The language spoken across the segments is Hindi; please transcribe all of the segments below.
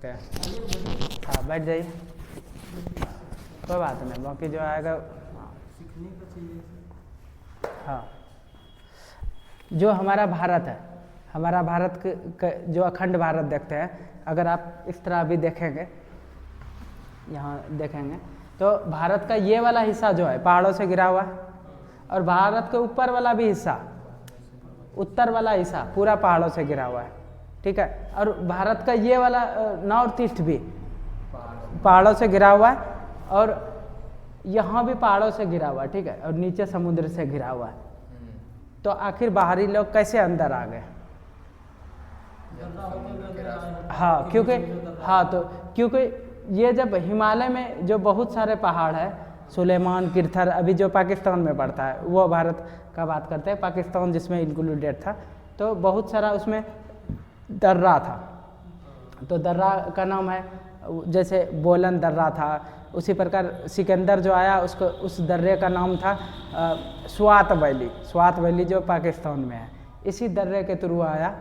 सकते हैं। हाँ बैठ जाइए, कोई बात नहीं, बाकी जो आएगा सीखने का चाहिए। हाँ, जो हमारा भारत है, हमारा भारत जो अखंड भारत देखते हैं, अगर आप इस तरह अभी देखेंगे, यहाँ देखेंगे तो भारत का ये वाला हिस्सा जो है पहाड़ों से घिरा हुआ है, और भारत के ऊपर वाला भी हिस्सा, उत्तर वाला हिस्सा पूरा पहाड़ों से घिरा हुआ है, ठीक है। और भारत का ये वाला नॉर्थ ईस्ट भी पहाड़ों से घिरा हुआ है, और यहाँ भी पहाड़ों से घिरा हुआ है, ठीक है, और नीचे समुद्र से घिरा हुआ है। तो आखिर बाहरी लोग कैसे अंदर आ गए? हाँ क्योंकि ये जब हिमालय में जो बहुत सारे पहाड़ है, सुलेमान, किरथर, अभी जो पाकिस्तान में पड़ता है, वो भारत का बात करते हैं, पाकिस्तान जिसमें इंक्लूडेड था, तो बहुत सारा उसमें दर्रा था। तो दर्रा का नाम है, जैसे बोलन दर्रा था, उसी प्रकार सिकंदर जो आया उसको उस दर्रे का नाम था स्वात वैली। स्वात वैली जो पाकिस्तान में है, इसी दर्रे के थ्रू आया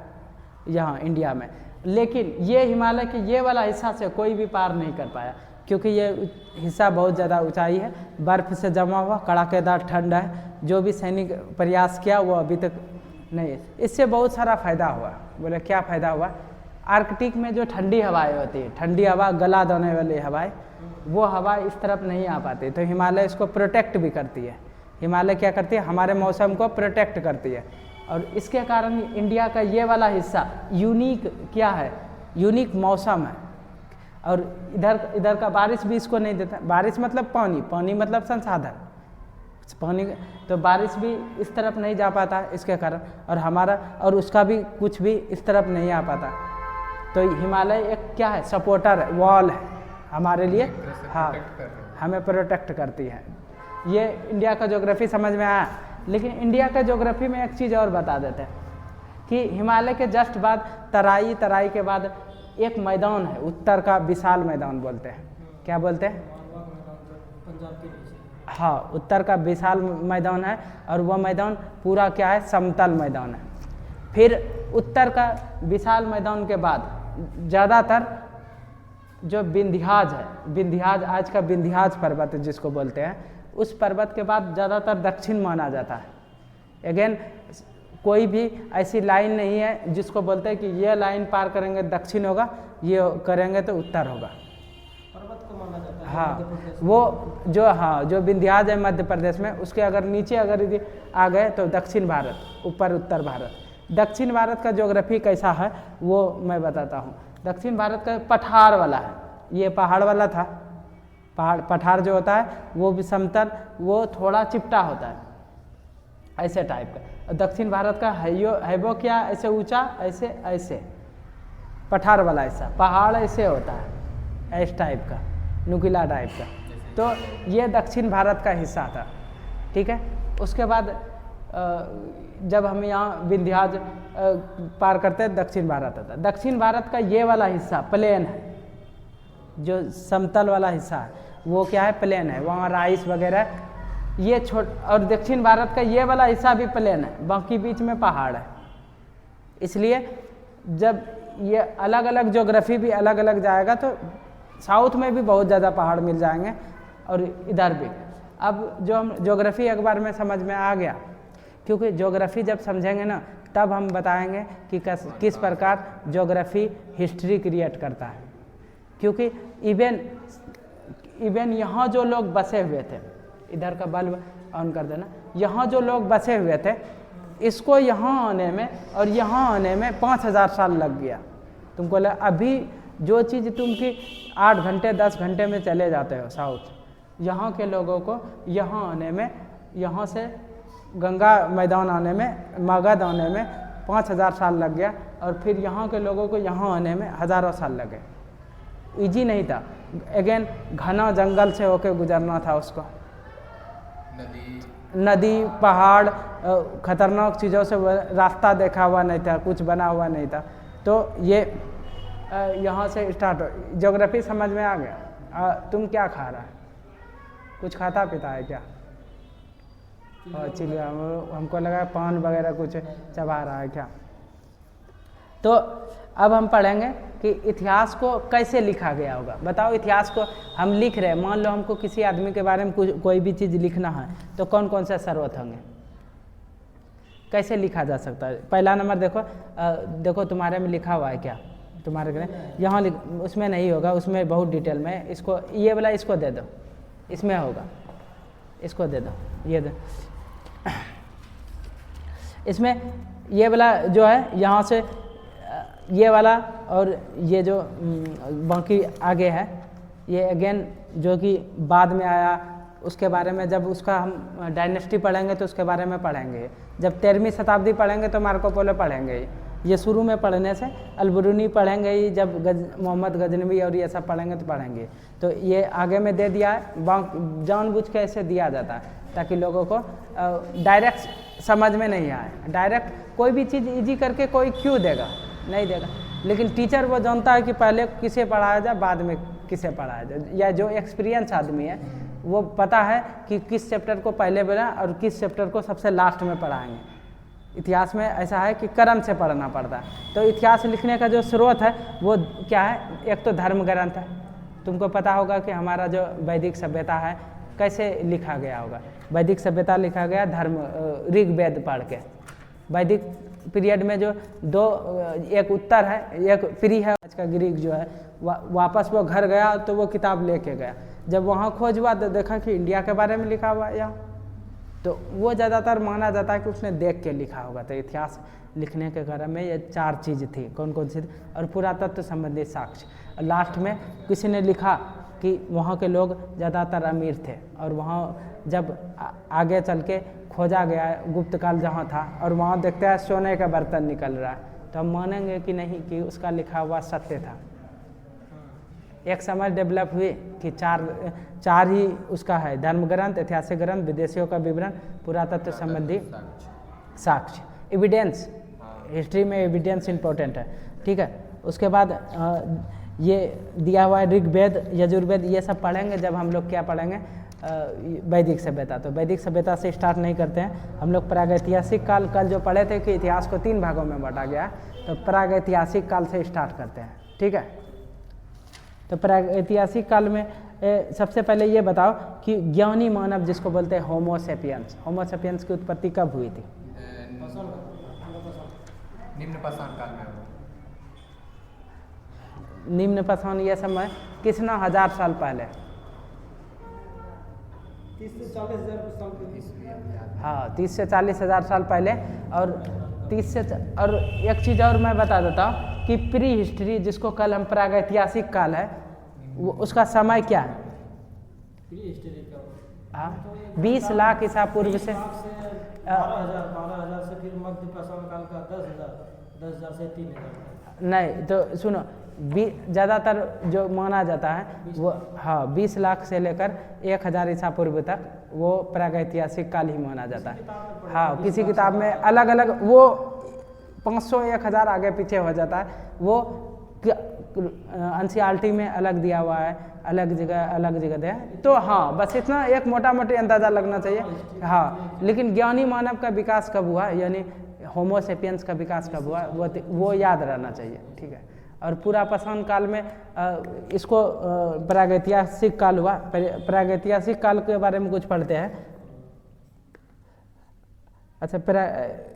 यहाँ इंडिया में। लेकिन ये हिमालय के ये वाला हिस्सा से कोई भी पार नहीं कर पाया, क्योंकि ये हिस्सा बहुत ज़्यादा ऊंचाई है, बर्फ़ से जमा हुआ, कड़ाकेदार ठंड है। जो भी सैनिक प्रयास किया वो अभी तक नहीं। इससे बहुत सारा फ़ायदा हुआ। बोले क्या फ़ायदा हुआ? आर्कटिक में जो ठंडी हवाएं होती है, ठंडी हवा, गला देने वाली हवाएं, वो हवा इस तरफ नहीं आ पाती, तो हिमालय इसको प्रोटेक्ट भी करती है। हिमालय क्या करती है? हमारे मौसम को प्रोटेक्ट करती है। और इसके कारण इंडिया का ये वाला हिस्सा यूनिक क्या है? यूनिक मौसम है। और इधर का बारिश भी इसको नहीं देता। बारिश मतलब पानी, पानी मतलब संसाधन, पानी, तो बारिश भी इस तरफ नहीं जा पाता इसके कारण, और हमारा और उसका भी कुछ भी इस तरफ नहीं आ पाता। तो हिमालय एक क्या है? सपोर्टर है, वॉल है हमारे लिए। हाँ, हमें प्रोटेक्ट करती है। ये इंडिया का ज्योग्राफी समझ में आया। लेकिन इंडिया का ज्योग्राफी में एक चीज़ और बता देते हैं कि हिमालय के जस्ट बाद तराई, तराई के बाद एक मैदान है, उत्तर का विशाल मैदान बोलते हैं। क्या बोलते हैं? पंजाब के नीचे। हाँ, उत्तर का विशाल मैदान है, और वह मैदान पूरा क्या है? समतल मैदान है। फिर उत्तर का विशाल मैदान के बाद ज़्यादातर जो विंध्याज है, विंध्याज, आज का विंध्याज पर्वत जिसको बोलते हैं, उस पर्वत के बाद ज़्यादातर दक्षिण माना जाता है। अगेन कोई भी ऐसी लाइन नहीं है जिसको बोलते हैं कि ये लाइन पार करेंगे दक्षिण होगा, ये करेंगे तो उत्तर होगा। पर्वत को माना जाता है। हाँ, वो जो विंध्याज है मध्य प्रदेश में, उसके अगर नीचे अगर यदि आ गए तो दक्षिण भारत, ऊपर उत्तर भारत। दक्षिण भारत का ज्योग्राफी कैसा है वो मैं बताता हूँ। दक्षिण भारत का पठार वाला है, ये पहाड़ वाला था। पठार जो होता है वो भी समतल, वो थोड़ा चिपटा होता है, ऐसे टाइप का। दक्षिण भारत का है वो क्या? ऐसे ऊंचा, ऐसे ऐसे पठार वाला हिस्सा, पहाड़ ऐसे होता है, इस टाइप का, नुकीला टाइप का। तो ये दक्षिण भारत का हिस्सा था, ठीक है। उसके बाद जब हम यहाँ विंध्याज पार करते हैं, दक्षिण भारत आता है। दक्षिण भारत का ये वाला हिस्सा प्लेन है, जो समतल वाला हिस्सा है वो क्या है? प्लेन है। वहाँ राइस वगैरह ये और दक्षिण भारत का ये वाला हिस्सा भी प्लेन है, बाकी बीच में पहाड़ है। इसलिए जब ये अलग अलग ज्योग्राफी भी अलग अलग जाएगा तो साउथ में भी बहुत ज़्यादा पहाड़ मिल जाएंगे, और इधर भी। अब जो हम ज्योग्राफी एक बार में समझ में आ गया, क्योंकि ज्योग्राफी जब समझेंगे ना तब हम बताएंगे कि किस प्रकार ज्योग्राफी हिस्ट्री क्रिएट करता है। क्योंकि इवन यहाँ जो लोग बसे हुए थे, इधर का बल्ब ऑन कर देना, यहाँ जो लोग बसे हुए थे, इसको यहाँ आने में और यहाँ आने में 5000 साल लग गया। तुमको अभी जो चीज़ तुम की 8 घंटे 10 घंटे में चले जाते हो साउथ, यहाँ के लोगों को यहाँ आने में, यहाँ से गंगा मैदान आने में, मगध आने में 5000 साल लग गया, और फिर यहाँ के लोगों को यहाँ आने में हज़ारों साल लगे। इजी नहीं था। अगेन घना जंगल से होके गुजरना था उसको, नदी, पहाड़, खतरनाक चीज़ों से रास्ता देखा हुआ नहीं था, कुछ बना हुआ नहीं था। तो ये यहाँ से स्टार्ट हो। ज्योग्राफी समझ में आ गया। तुम क्या खा रहा है? कुछ खाता पीता है क्या? और चिलिया, हमको लगा पान वगैरह कुछ चबा रहा है क्या? तो अब हम पढ़ेंगे कि इतिहास को कैसे लिखा गया होगा। बताओ, इतिहास को हम लिख रहे हैं, मान लो हमको किसी आदमी के बारे में कोई भी चीज़ लिखना है, तो कौन कौन से स्रोत होंगे, कैसे लिखा जा सकता है? पहला नंबर देखो, देखो तुम्हारे में लिखा हुआ है क्या, तुम्हारे यहाँ उसमें नहीं होगा, उसमें बहुत डिटेल में। इसको ये वाला इसको दे दो, इसमें होगा, इसको दे दो, ये दो। इसमें ये वाला जो है यहाँ से ये वाला और ये जो बाकी आगे है, ये अगेन जो कि बाद में आया, उसके बारे में जब उसका हम डायनेस्टी पढ़ेंगे तो उसके बारे में पढ़ेंगे। जब 13वीं शताब्दी पढ़ेंगे तो मार्को पोलो पढ़ेंगे। ये शुरू में पढ़ने से अल-बिरूनी पढ़ेंगे ही, जब मोहम्मद गजनवी और ये सब पढ़ेंगे तो पढ़ेंगे। तो ये आगे में दे दिया है, जानबूझ के ऐसे दिया जाता है ताकि लोगों को डायरेक्ट समझ में नहीं आए। डायरेक्ट कोई भी चीज़ इजी करके कोई क्यों देगा, नहीं देगा। लेकिन टीचर वो जानता है कि पहले किसे पढ़ाया जाए, बाद में किसे पढ़ाया जाए। या जो एक्सपीरियंस आदमी है वो पता है कि किस चैप्टर को पहले पढ़ा और किस चैप्टर को सबसे लास्ट में पढ़ाएंगे। इतिहास में ऐसा है कि क्रम से पढ़ना पड़ता है। तो इतिहास लिखने का जो स्रोत है वो क्या है, एक तो धर्म ग्रंथ है। तुमको पता होगा कि हमारा जो वैदिक सभ्यता है कैसे लिखा गया होगा। वैदिक सभ्यता लिखा गया धर्म ऋग्वेद पढ़ के। वैदिक पीरियड में जो दो, एक उत्तर है एक फ्री है। आज का ग्रीक जो है वापस वो घर गया तो वो किताब लेके गया। जब वहाँ खोज हुआ तो देखा कि इंडिया के बारे में लिखा हुआ है यहाँ, तो वो ज़्यादातर माना जाता है कि उसने देख के लिखा होगा। तो इतिहास लिखने के क्रम में ये 4 चीज़ थी। कौन कौन सी थी? और पुरातत्व संबंधी साक्ष्य। लास्ट में किसी ने लिखा कि वहाँ के लोग ज़्यादातर अमीर थे और वहाँ जब आगे चल के खोजा गया गुप्त काल जहाँ था और वहाँ देखते हैं सोने का बर्तन निकल रहा है, तो हम मानेंगे कि नहीं कि उसका लिखा हुआ सत्य था। एक समझ डेवलप हुई कि चार ही उसका है, धर्म ग्रंथ, ऐतिहासिक ग्रंथ, विदेशियों का विवरण, पुरातत्व संबंधी साक्ष्य, एविडेंस। हिस्ट्री में एविडेंस इंपॉर्टेंट है, ठीक है। उसके बाद ये दिया हुआ है ऋग्वेद, यजुर्वेद, ये सब पढ़ेंगे जब हम लोग क्या पढ़ेंगे, वैदिक सभ्यता। तो वैदिक सभ्यता से स्टार्ट नहीं करते हैं हम लोग। प्रागैतिहासिक काल, कल जो पढ़े थे कि इतिहास को 3 भागों में बांटा गया है, तो प्रागैतिहासिक काल से स्टार्ट करते हैं, ठीक है। तो प्रागैतिहासिक काल में सबसे पहले ये बताओ कि ज्ञानी मानव जिसको बोलते हैं होमो सेपियंस, होमो सेपियंस की उत्पत्ति कब हुई थी? निम्न पाषाण काल में। निम्न पाषाण ये समय कितना हजार साल पहले? 30 से 40 हज़ार साल पहले। हाँ, 30 से 40 हज़ार साल पहले। और एक चीज़ और मैं बता देता हूँ कि प्री हिस्ट्री जिसको कल हम प्रागैतिहासिक काल है, वो उसका समय क्या है? प्री हिस्ट्री का हाँ, 20 लाख ईसा पूर्व से 12,000 से फिर मध्य पाषाण काल का 10,000 से 3,000। नहीं तो सुनो, ज़्यादातर जो माना जाता है वो, हाँ, 20 लाख से लेकर 1000 ईसा पूर्व तक वो प्रागैतिहासिक काल ही माना जाता है। हाँ, किसी किताब में अलग अलग वो 500 1000 आगे पीछे हो जाता है, वो एनसीईआरटी में अलग दिया हुआ है, अलग जगह दिया है। तो हाँ, बस इतना एक मोटा मोटी अंदाज़ा लगना चाहिए। हाँ, लेकिन ज्ञानी मानव का विकास कब हुआ, यानी होमो सेपियंस का विकास कब हुआ, वो याद रहना चाहिए, ठीक है। और पूरा पाषाण काल में इसको प्रागैतिहासिक काल हुआ। प्रागैतिहासिक काल के बारे में कुछ पढ़ते हैं। अच्छा,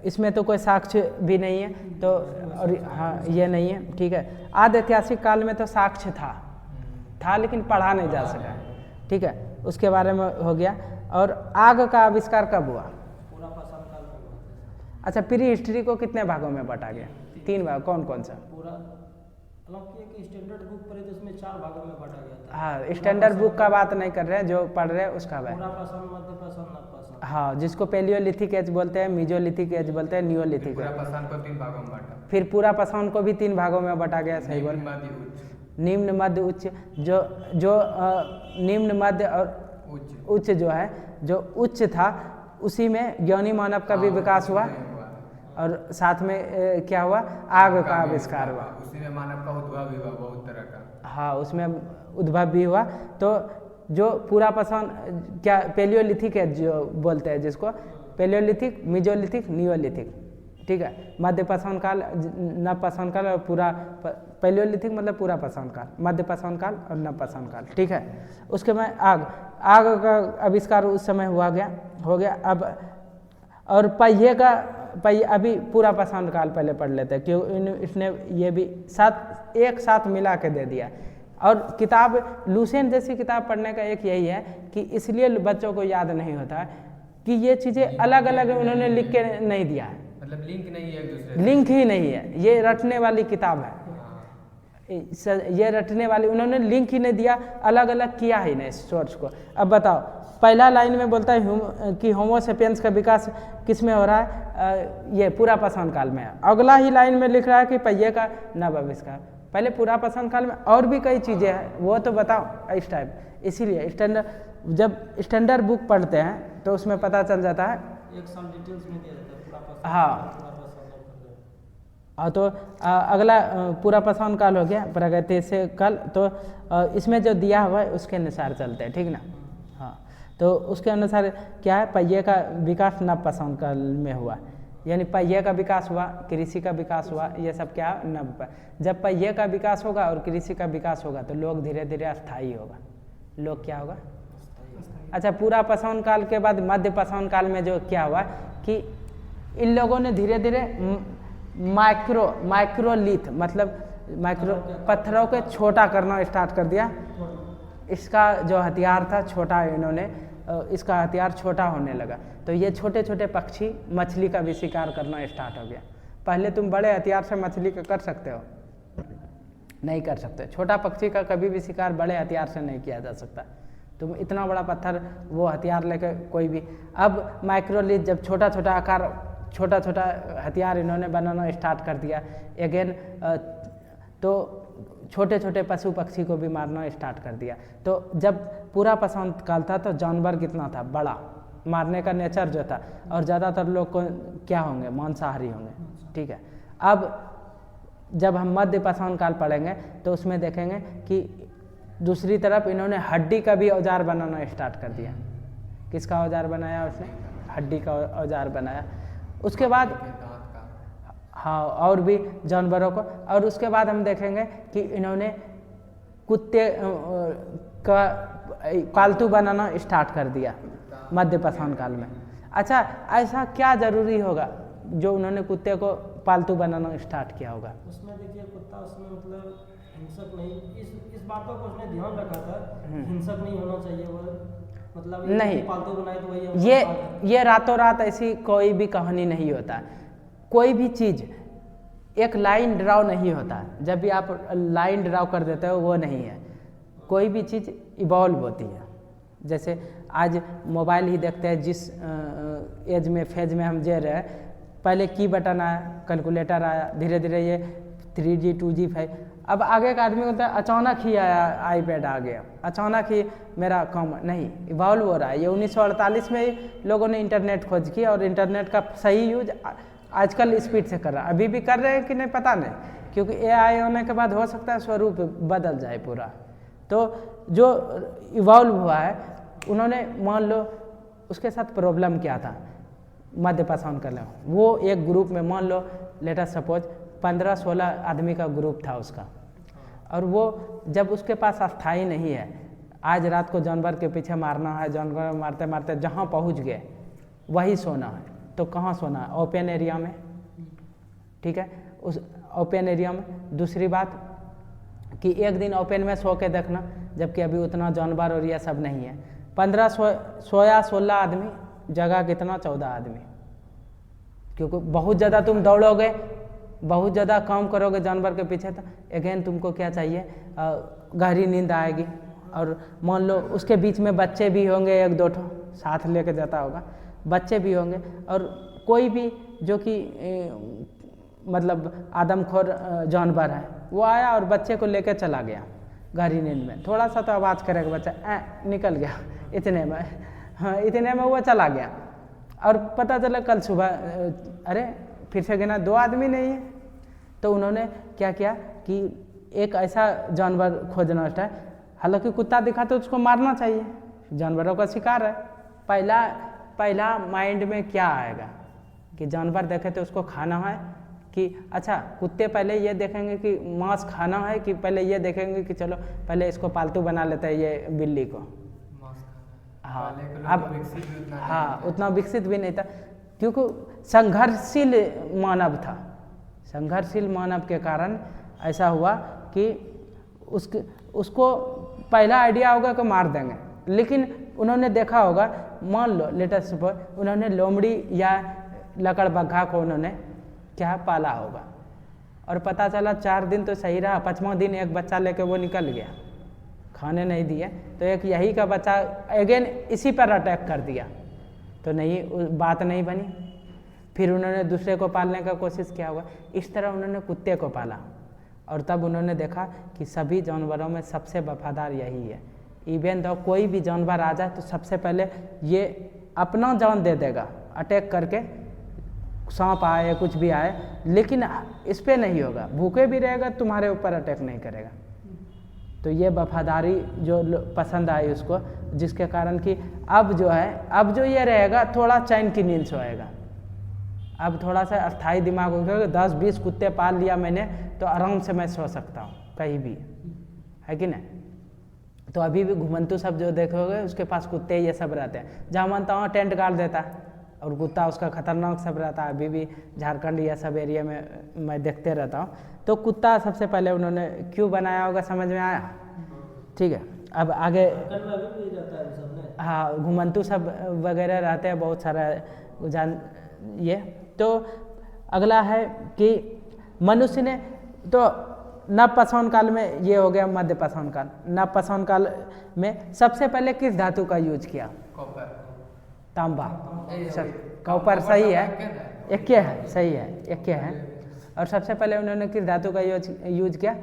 इसमें तो कोई साक्ष्य भी नहीं है, तो और हाँ ये नहीं है, ठीक है। आदि ऐतिहासिक काल में तो साक्ष्य था लेकिन पढ़ा नहीं जा सका, ठीक है, उसके बारे में हो गया। और आग का आविष्कार कब हुआ? पूरा पाषाण काल में हुआ। अच्छा, प्री हिस्ट्री को कितने भागों में बांटा गया? 3 भाग। कौन कौन सा? पूरा हालांकि स्टैंडर्ड बुक पढ़े तो उसमें 4 भागों में बांटा गया था। हाँ, स्टैंडर्ड बुक का बात नहीं कर रहे हैं, जो पढ़ रहे हैं उसका बात। पूरा पाषाण, मध्य पाषाण, नव पाषाण। हाँ, जिसको पेलियोलिथिक एज बोलते हैं, मीजोलिथिक एज बोलते हैं, नियोलिथिक पूरा एज। पाषाण को 3 भागों में बांटा। फिर पूरा पाषाण को भी 3 भागों में बांटा गया, सही बोल। निम्न, मध्य, उच्च। जो निम्न, मध्य और उच्च जो है, जो उच्च था उसी में ज्ञानी मानव का भी विकास हुआ और साथ में क्या हुआ, आग का आविष्कार हुआ। उसी में मानव का उद्भव भी हुआ बहुत तरह का। हाँ, उसमें उद्भव भी हुआ। तो जो पूरा पाषाण क्या पेलियोलिथिक है जो बोलते हैं, जिसको पेलियोलिथिक, मीजोलिथिक, नियोलिथिक, ठीक है, मध्य पाषाण काल, नव पाषाण काल और पूरा पैलियोलिथिक मतलब पूरा पाषाण काल, मध्य पाषाण काल और नव पाषाण काल। ठीक है, उसके बाद आग का आविष्कार उस समय हो गया। अब और पहिए अभी पूरा पाषाण काल पहले पढ़ लेते हैं, क्यों इसने ये भी एक साथ मिला के दे दिया। और किताब लुसेंट जैसी किताब पढ़ने का एक यही है कि इसलिए बच्चों को याद नहीं होता है कि ये चीज़ें अलग अलग उन्होंने लिख के नहीं दिया है, मतलब लिंक नहीं है एक दूसरे से। लिंक ही नहीं है, ये रटने वाली किताब है, ये रटने वाली, उन्होंने लिंक ही नहीं दिया, अलग अलग किया ही नहीं सोर्स को। अब बताओ, पहला लाइन में बोलता है कि होमोसेपियंस का विकास किस में हो रहा है, ये पूरा पाषाण काल में है। अगला ही लाइन में लिख रहा है कि पहिए का नव आविष्कार, पहले पूरा पाषाण काल में और भी कई चीज़ें हैं, वो तो बताओ इस टाइप। इसीलिए जब स्टैंडर्ड बुक पढ़ते हैं तो उसमें पता चल जाता है, एक साल डिटेल्स में दिया जाता है पूरा पाषाण हाँ। पूरा पाषाण काल। और तो अगला पूरा पाषाण काल हो गया, प्रागैतिहासिक काल, तो इसमें जो दिया हुआ है उसके अनुसार चलते हैं, ठीक ना। हाँ, तो उसके अनुसार क्या है, पहिए का विकास नव पाषाण काल में हुआ, यानी पहिए का विकास हुआ, कृषि का विकास हुआ, ये सब क्या है नव। जब पहिए का विकास होगा और कृषि का विकास होगा तो लोग धीरे धीरे अस्थायी होगा, लोग क्या होगा। अच्छा, पूरा पाषाण काल के बाद मध्य पाषाण काल में जो क्या हुआ कि इन लोगों ने धीरे धीरे माइक्रोलिथ मतलब माइक्रो पत्थरों के छोटा करना स्टार्ट कर दिया। इसका जो हथियार था छोटा, इन्होंने इसका हथियार छोटा होने लगा, तो ये छोटे छोटे पक्षी मछली का भी शिकार करना स्टार्ट हो गया। पहले तुम बड़े हथियार से मछली का कर सकते हो, नहीं कर सकते। छोटा पक्षी का कभी भी शिकार बड़े हथियार से नहीं किया जा सकता। तुम इतना बड़ा पत्थर वो हथियार लेकर कोई भी। अब माइक्रोलिथ जब छोटा छोटा आकार, छोटा छोटा हथियार इन्होंने बनाना स्टार्ट कर दिया अगेन, तो छोटे छोटे पशु पक्षी को भी मारना स्टार्ट कर दिया। तो जब पूरा पाषाण काल था तो जानवर कितना था, बड़ा, मारने का नेचर जो था, और ज़्यादातर लोग को क्या होंगे, मांसाहारी होंगे। ठीक है, अब जब हम मध्य पाषाण काल पढ़ेंगे तो उसमें देखेंगे कि दूसरी तरफ इन्होंने हड्डी का भी औजार बनाना स्टार्ट कर दिया। किसका औजार बनाया उसने, हड्डी का औजार बनाया। उसके बाद दांत का। हाँ, और भी जानवरों को। और उसके बाद हम देखेंगे कि इन्होंने कुत्ते का पालतू बनाना स्टार्ट कर दिया मध्य पाषाण काल में। अच्छा, ऐसा क्या जरूरी होगा जो उन्होंने कुत्ते को पालतू बनाना स्टार्ट किया होगा। उसमें देखिए कुत्ता उसमें मतलब हिंसक नहीं, इस बातों को उसने ध्यान रखा था, हिंसक नहीं होना चाहिए वो, मतलब नहीं, पालतू बनाए तो वही ये रातों रात ऐसी कोई भी कहानी नहीं होता। कोई भी चीज़ एक लाइन ड्राउ नहीं होता। जब भी आप लाइन ड्राउ कर देते हो वो नहीं है, कोई भी चीज़ इवॉल्व होती है। जैसे आज मोबाइल ही देखते हैं, जिस एज में फेज में हम जी रहे हैं, पहले की बटन आया, कैलकुलेटर आया, धीरे धीरे ये 3G 2G 5, अब आगे का आदमी होता है अचानक ही आया, आईपैड आ गया, अचानक ही मेरा काम नहीं, इवॉल्व हो रहा है। ये 1948 में ही लोगों ने इंटरनेट खोज की और इंटरनेट का सही यूज आजकल स्पीड से कर रहा है। अभी भी कर रहे हैं कि नहीं पता नहीं, क्योंकि AI होने के बाद हो सकता है स्वरूप बदल जाए पूरा। तो जो इवॉल्व हुआ है, उन्होंने मान लो उसके साथ प्रॉब्लम क्या था मध्य पाषाण काल में, वो एक ग्रुप में, मान लो लेट अस सपोज 15-16 आदमी का ग्रुप था उसका, और वो जब उसके पास अस्थाई नहीं है, आज रात को जानवर के पीछे मारना है, जानवर मारते मारते जहाँ पहुँच गए वही सोना है, तो कहाँ सोना है, ओपन एरिया में। ठीक है, उस ओपन एरिया में। दूसरी बात कि एक दिन ओपन में सो के देखना, जबकि अभी उतना जानवर और यह सब नहीं है। 15-16 आदमी, जगह कितना, 14 आदमी, क्योंकि बहुत ज़्यादा तुम दौड़ोगे, बहुत ज़्यादा काम करोगे जानवर के पीछे, तो अगेन तुमको क्या चाहिए, गहरी नींद आएगी। और मान लो उसके बीच में बच्चे भी होंगे, 1-2 ठो साथ लेके जाता होगा, बच्चे भी होंगे, और कोई भी जो कि मतलब आदमखोर जानवर है वो आया और बच्चे को लेकर चला गया गहरी नींद में। थोड़ा सा तो आवाज़ करेगा बच्चा, निकल गया, इतने में, हाँ इतने में वो चला गया। और पता चला कल सुबह, अरे फिर से गिना 2 आदमी नहीं है। तो उन्होंने क्या किया कि एक ऐसा जानवर खोजना स्टार्ट, हालांकि कुत्ता दिखा तो उसको मारना चाहिए, जानवरों का शिकार है। पहला माइंड में क्या आएगा, कि जानवर देखे तो उसको खाना है कि अच्छा कुत्ते पहले ये देखेंगे कि मांस खाना है कि पहले ये देखेंगे कि चलो पहले इसको पालतू बना लेते हैं ये बिल्ली को। हाँ अब हाँ उतना विकसित भी नहीं था क्योंकि संघर्षशील मानव था। संघर्षशील मानव के कारण ऐसा हुआ कि उसको पहला आइडिया होगा कि मार देंगे, लेकिन उन्होंने देखा होगा, मान लो लेटेस्ट सपोज उन्होंने लोमड़ी या लकड़बग्घा को उन्होंने क्या पाला होगा और पता चला 4 दिन तो सही रहा, 5वां दिन एक बच्चा लेके वो निकल गया, खाने नहीं दिए तो एक यही का बच्चा अगेन इसी पर अटैक कर दिया तो नहीं बात नहीं बनी। फिर उन्होंने दूसरे को पालने का कोशिश किया होगा, इस तरह उन्होंने कुत्ते को पाला और तब उन्होंने देखा कि सभी जानवरों में सबसे वफादार यही है। इवन दो कोई भी जानवर आ जाए तो सबसे पहले ये अपना जान दे देगा अटैक करके, सांप आए कुछ भी आए, लेकिन इस पे नहीं होगा, भूखे भी रहेगा तुम्हारे ऊपर अटैक नहीं करेगा। तो ये वफादारी जो पसंद आई उसको, जिसके कारण कि अब जो है अब जो ये रहेगा थोड़ा चैन की नींद सोएगा, अब थोड़ा सा अस्थाई दिमाग हो गया, 10-20 कुत्ते पाल लिया मैंने तो आराम से मैं सो सकता हूँ कहीं भी, है कि नहीं। तो अभी भी घुमंतु सब जो देखोगे उसके पास कुत्ते ये सब रहते हैं, जहाँ मानता हूँ टेंट गाड़ देता है और कुत्ता उसका खतरनाक सब रहता है। अभी भी झारखंड या सब एरिया में मैं देखते रहता हूँ। तो कुत्ता सबसे पहले उन्होंने क्यों बनाया होगा समझ में आया, ठीक है। अब आगे हाँ घुमंतु सब वगैरह रहते हैं बहुत सारा जान ये। तो अगला है कि मनुष्य ने तो नवपाषाण काल में ये हो गया मध्य पाषाण काल, नवपाषाण काल में सबसे पहले किस धातु का यूज किया, तांबा, कॉपर सही है, एक है सही है, एक है। और सबसे पहले उन्होंने किस धातु का यूज किया,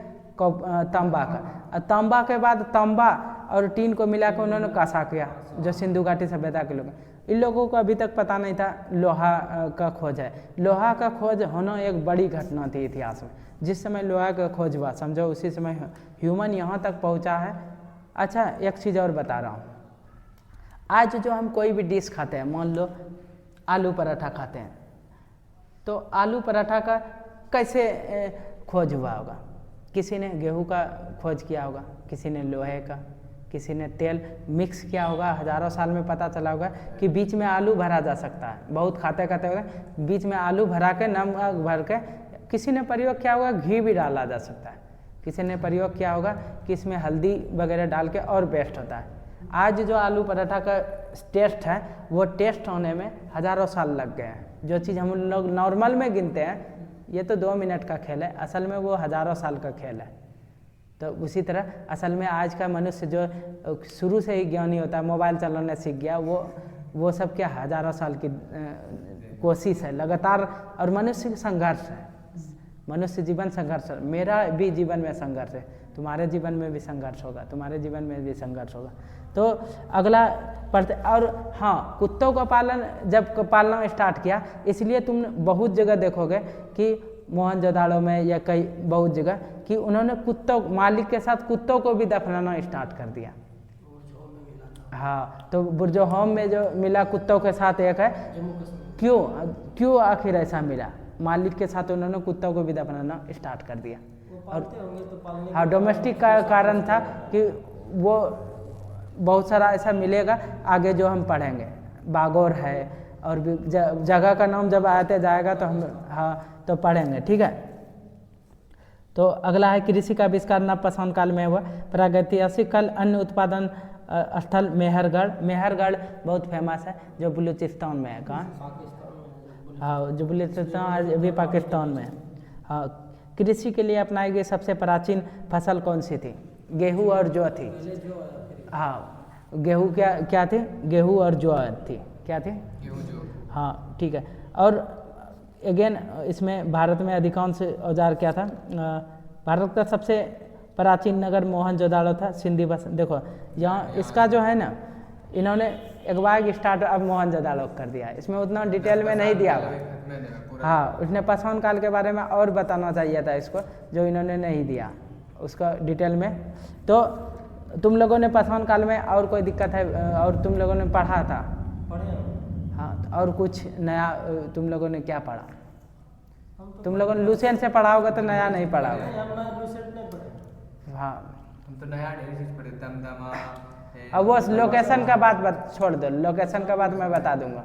तांबा का। तांबा के बाद तांबा और टीन को मिलाकर उन्होंने कांसा किया, जो सिंधु घाटी सभ्यता के लोग। इन लोगों को अभी तक पता नहीं था लोहा का खोज है। लोहा का खोज होना एक बड़ी घटना थी इतिहास में। जिस समय लोहा का खोज हुआ समझो उसी समय ह्यूमन यहाँ तक पहुँचा है। अच्छा एक चीज़ और बता रहा हूँ, आज जो हम कोई भी डिश खाते हैं, मान लो आलू पराठा खाते हैं, तो आलू पराठा का कैसे खोज हुआ होगा, किसी ने गेहूं का खोज किया होगा, किसी ने लोहे का, किसी ने तेल मिक्स किया होगा। हज़ारों साल में पता चला होगा कि बीच में आलू भरा जा सकता है, बहुत खाते खाते होगा बीच में आलू भरा के नमक भर के। किसी ने प्रयोग किया होगा घी भी डाला जा सकता है, किसी ने प्रयोग किया होगा कि इसमें हल्दी वगैरह डाल के और बेस्ट होता है। आज जो आलू पराठा का टेस्ट है वो टेस्ट होने में हज़ारों साल लग गए हैं। जो चीज़ हम लोग नॉर्मल में गिनते हैं ये तो 2 मिनट का खेल है, असल में वो हज़ारों साल का खेल है। तो उसी तरह असल में आज का मनुष्य जो शुरू से ही ज्ञानी होता है, मोबाइल चलाने सीख गया, वो सब क्या हज़ारों साल की कोशिश है लगातार। और मनुष्य संघर्ष है, मनुष्य जीवन संघर्ष है। मेरा भी जीवन में संघर्ष है, तुम्हारे जीवन में भी संघर्ष होगा, तुम्हारे जीवन में भी संघर्ष होगा। तो अगला पढ़ते। और हाँ कुत्तों का पालन जब पालना स्टार्ट किया, इसलिए तुम बहुत जगह देखोगे कि मोहनजोदाड़ो में या कई बहुत जगह कि उन्होंने कुत्तों मालिक के साथ कुत्तों को भी दफनाना स्टार्ट कर दिया। हाँ तो बुर्जोहोम में जो मिला कुत्तों के साथ एक है, क्यों आखिर ऐसा मिला, मालिक के साथ उन्होंने कुत्तों को भी दफनाना स्टार्ट कर दिया। और हाँ डोमेस्टिक का कारण था कि वो बहुत सारा ऐसा मिलेगा आगे जो हम पढ़ेंगे, बागोर है और भी जगह का नाम जब आते जाएगा तो हम हाँ तो पढ़ेंगे, ठीक है। तो अगला है कृषि का आविष्कार नवपाषाण काल में हुआ। प्रागैतिहासिक काल अन्न उत्पादन स्थल मेहरगढ़, मेहरगढ़ बहुत फेमस है जो बलूचिस्तान में है। कहाँ? हाँ जो बलूचिस्तान आज भी पाकिस्तान में है। हाँ कृषि के लिए अपनाई गई सबसे प्राचीन फसल कौन सी थी, गेहूँ और जौ थी। हाँ गेहूँ क्या थी, गेहूँ और जौ थी, क्या थी, गेहूं जो। हाँ ठीक है। और अगेन इसमें भारत में अधिकांश औजार क्या था, भारत का सबसे प्राचीन नगर मोहनजोदाड़ो था, सिंधी बस। देखो यहाँ इसका जो है ना, इन्होंने एक बार स्टार्ट अब मोहनजोदाड़ो कर दिया, इसमें उतना डिटेल में नहीं दिया हुआ। हाँ उसने पाषाण काल के बारे में और बताना चाहिए था इसको, जो इन्होंने नहीं दिया उसका डिटेल में। तो तुम लोगों ने पाषाण काल में और कोई दिक्कत है और तुम लोगों ने पढ़ा था, हाँ, तो और कुछ नया तुम लोगों ने क्या पढ़ा? हम तो तुम लोगों ने लुसेंट से पढ़ा होगा तो नया नहीं पढ़ा होगा। नहीं, हम ना लूसेंट नहीं पढ़े। हाँ, हम तो नया ढेर चीज पढ़े, दमदमा अब वो लोकेशन का बात छोड़ दो, लोकेशन का बात मैं बता दूंगा।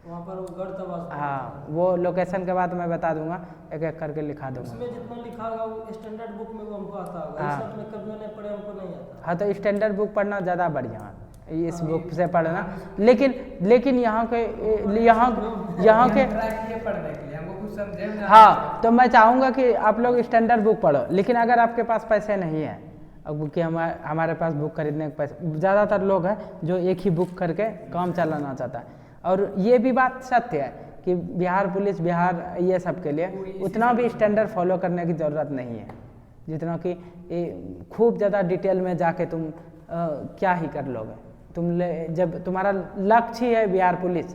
वहाँ पर वो गढ़ तबास हाँ, वो लोकेशन के बाद मैं बता दूंगा, एक एक करके लिखा दूंगा। उसमें जितना लिखा होगा वो स्टैंडर्ड बुक में वो हमको आता होगा। हाँ। इस सब में कभी नहीं पढ़े, हमको नहीं आता। हाँ, तो स्टैंडर्ड बुक पढ़ना ज़्यादा बढ़िया है, इस बुक से पढ़ना। लेकिन यहाँ के पढ़ने के लिए हमको कुछ समझे ना। हाँ, तो मैं चाहूँगा कि आप लोग स्टैंडर्ड बुक पढ़ो, लेकिन अगर आपके पास पैसे नहीं है, अब कि हमारे पास बुक खरीदने के पैसे, ज़्यादातर लोग हैं जो एक ही बुक करके काम चलाना चाहता है। और ये भी बात सत्य है कि बिहार पुलिस, बिहार ये सब के लिए उतना भी स्टैंडर्ड फॉलो करने की ज़रूरत नहीं है, जितना कि खूब ज़्यादा डिटेल में जाके तुम क्या ही कर लोगे। जब तुम्हारा लक्ष्य ही है बिहार पुलिस,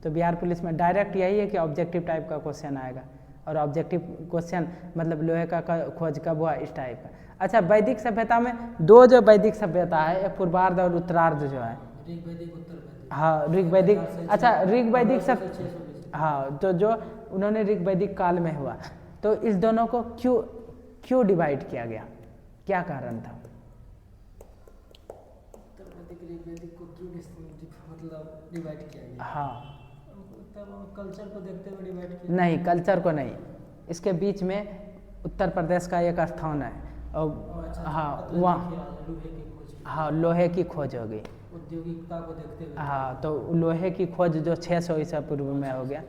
तो बिहार पुलिस में डायरेक्ट यही है कि ऑब्जेक्टिव टाइप का क्वेश्चन आएगा, और ऑब्जेक्टिव क्वेश्चन मतलब लोहे का खोज कब हुआ, इस टाइप का। अच्छा, वैदिक सभ्यता में जो वैदिक सभ्यता है, एक पूर्वार्ध और उत्तरार्ध जो है। ऋग्वैदिक, उत्तरवैदिक। हाँ, ऋग्वैदिक। अच्छा, ऋग्वैदिक सब, 600 BC। हाँ, तो जो उन्होंने ऋग्वैदिक काल में हुआ, तो इस दोनों को क्यों डिवाइड किया गया, क्या कारण था? उत्तरवैदिक ऋग्वैदिक को क्यों मतलब डिवाइड किया गया? हाँ, तब कल्चर को देखते हुए डिवाइड किया? नहीं, कल्चर को नहीं, इसके बीच में उत्तर प्रदेश का एक स्थान है, और अच्छा, हाँ, लोहे वहाँ की खोज, हाँ लोहे की खोज हो गई। औद्योगिकता को देखते हुए। हाँ, तो लोहे की खोज जो 600 ईसा पूर्व में हो गया,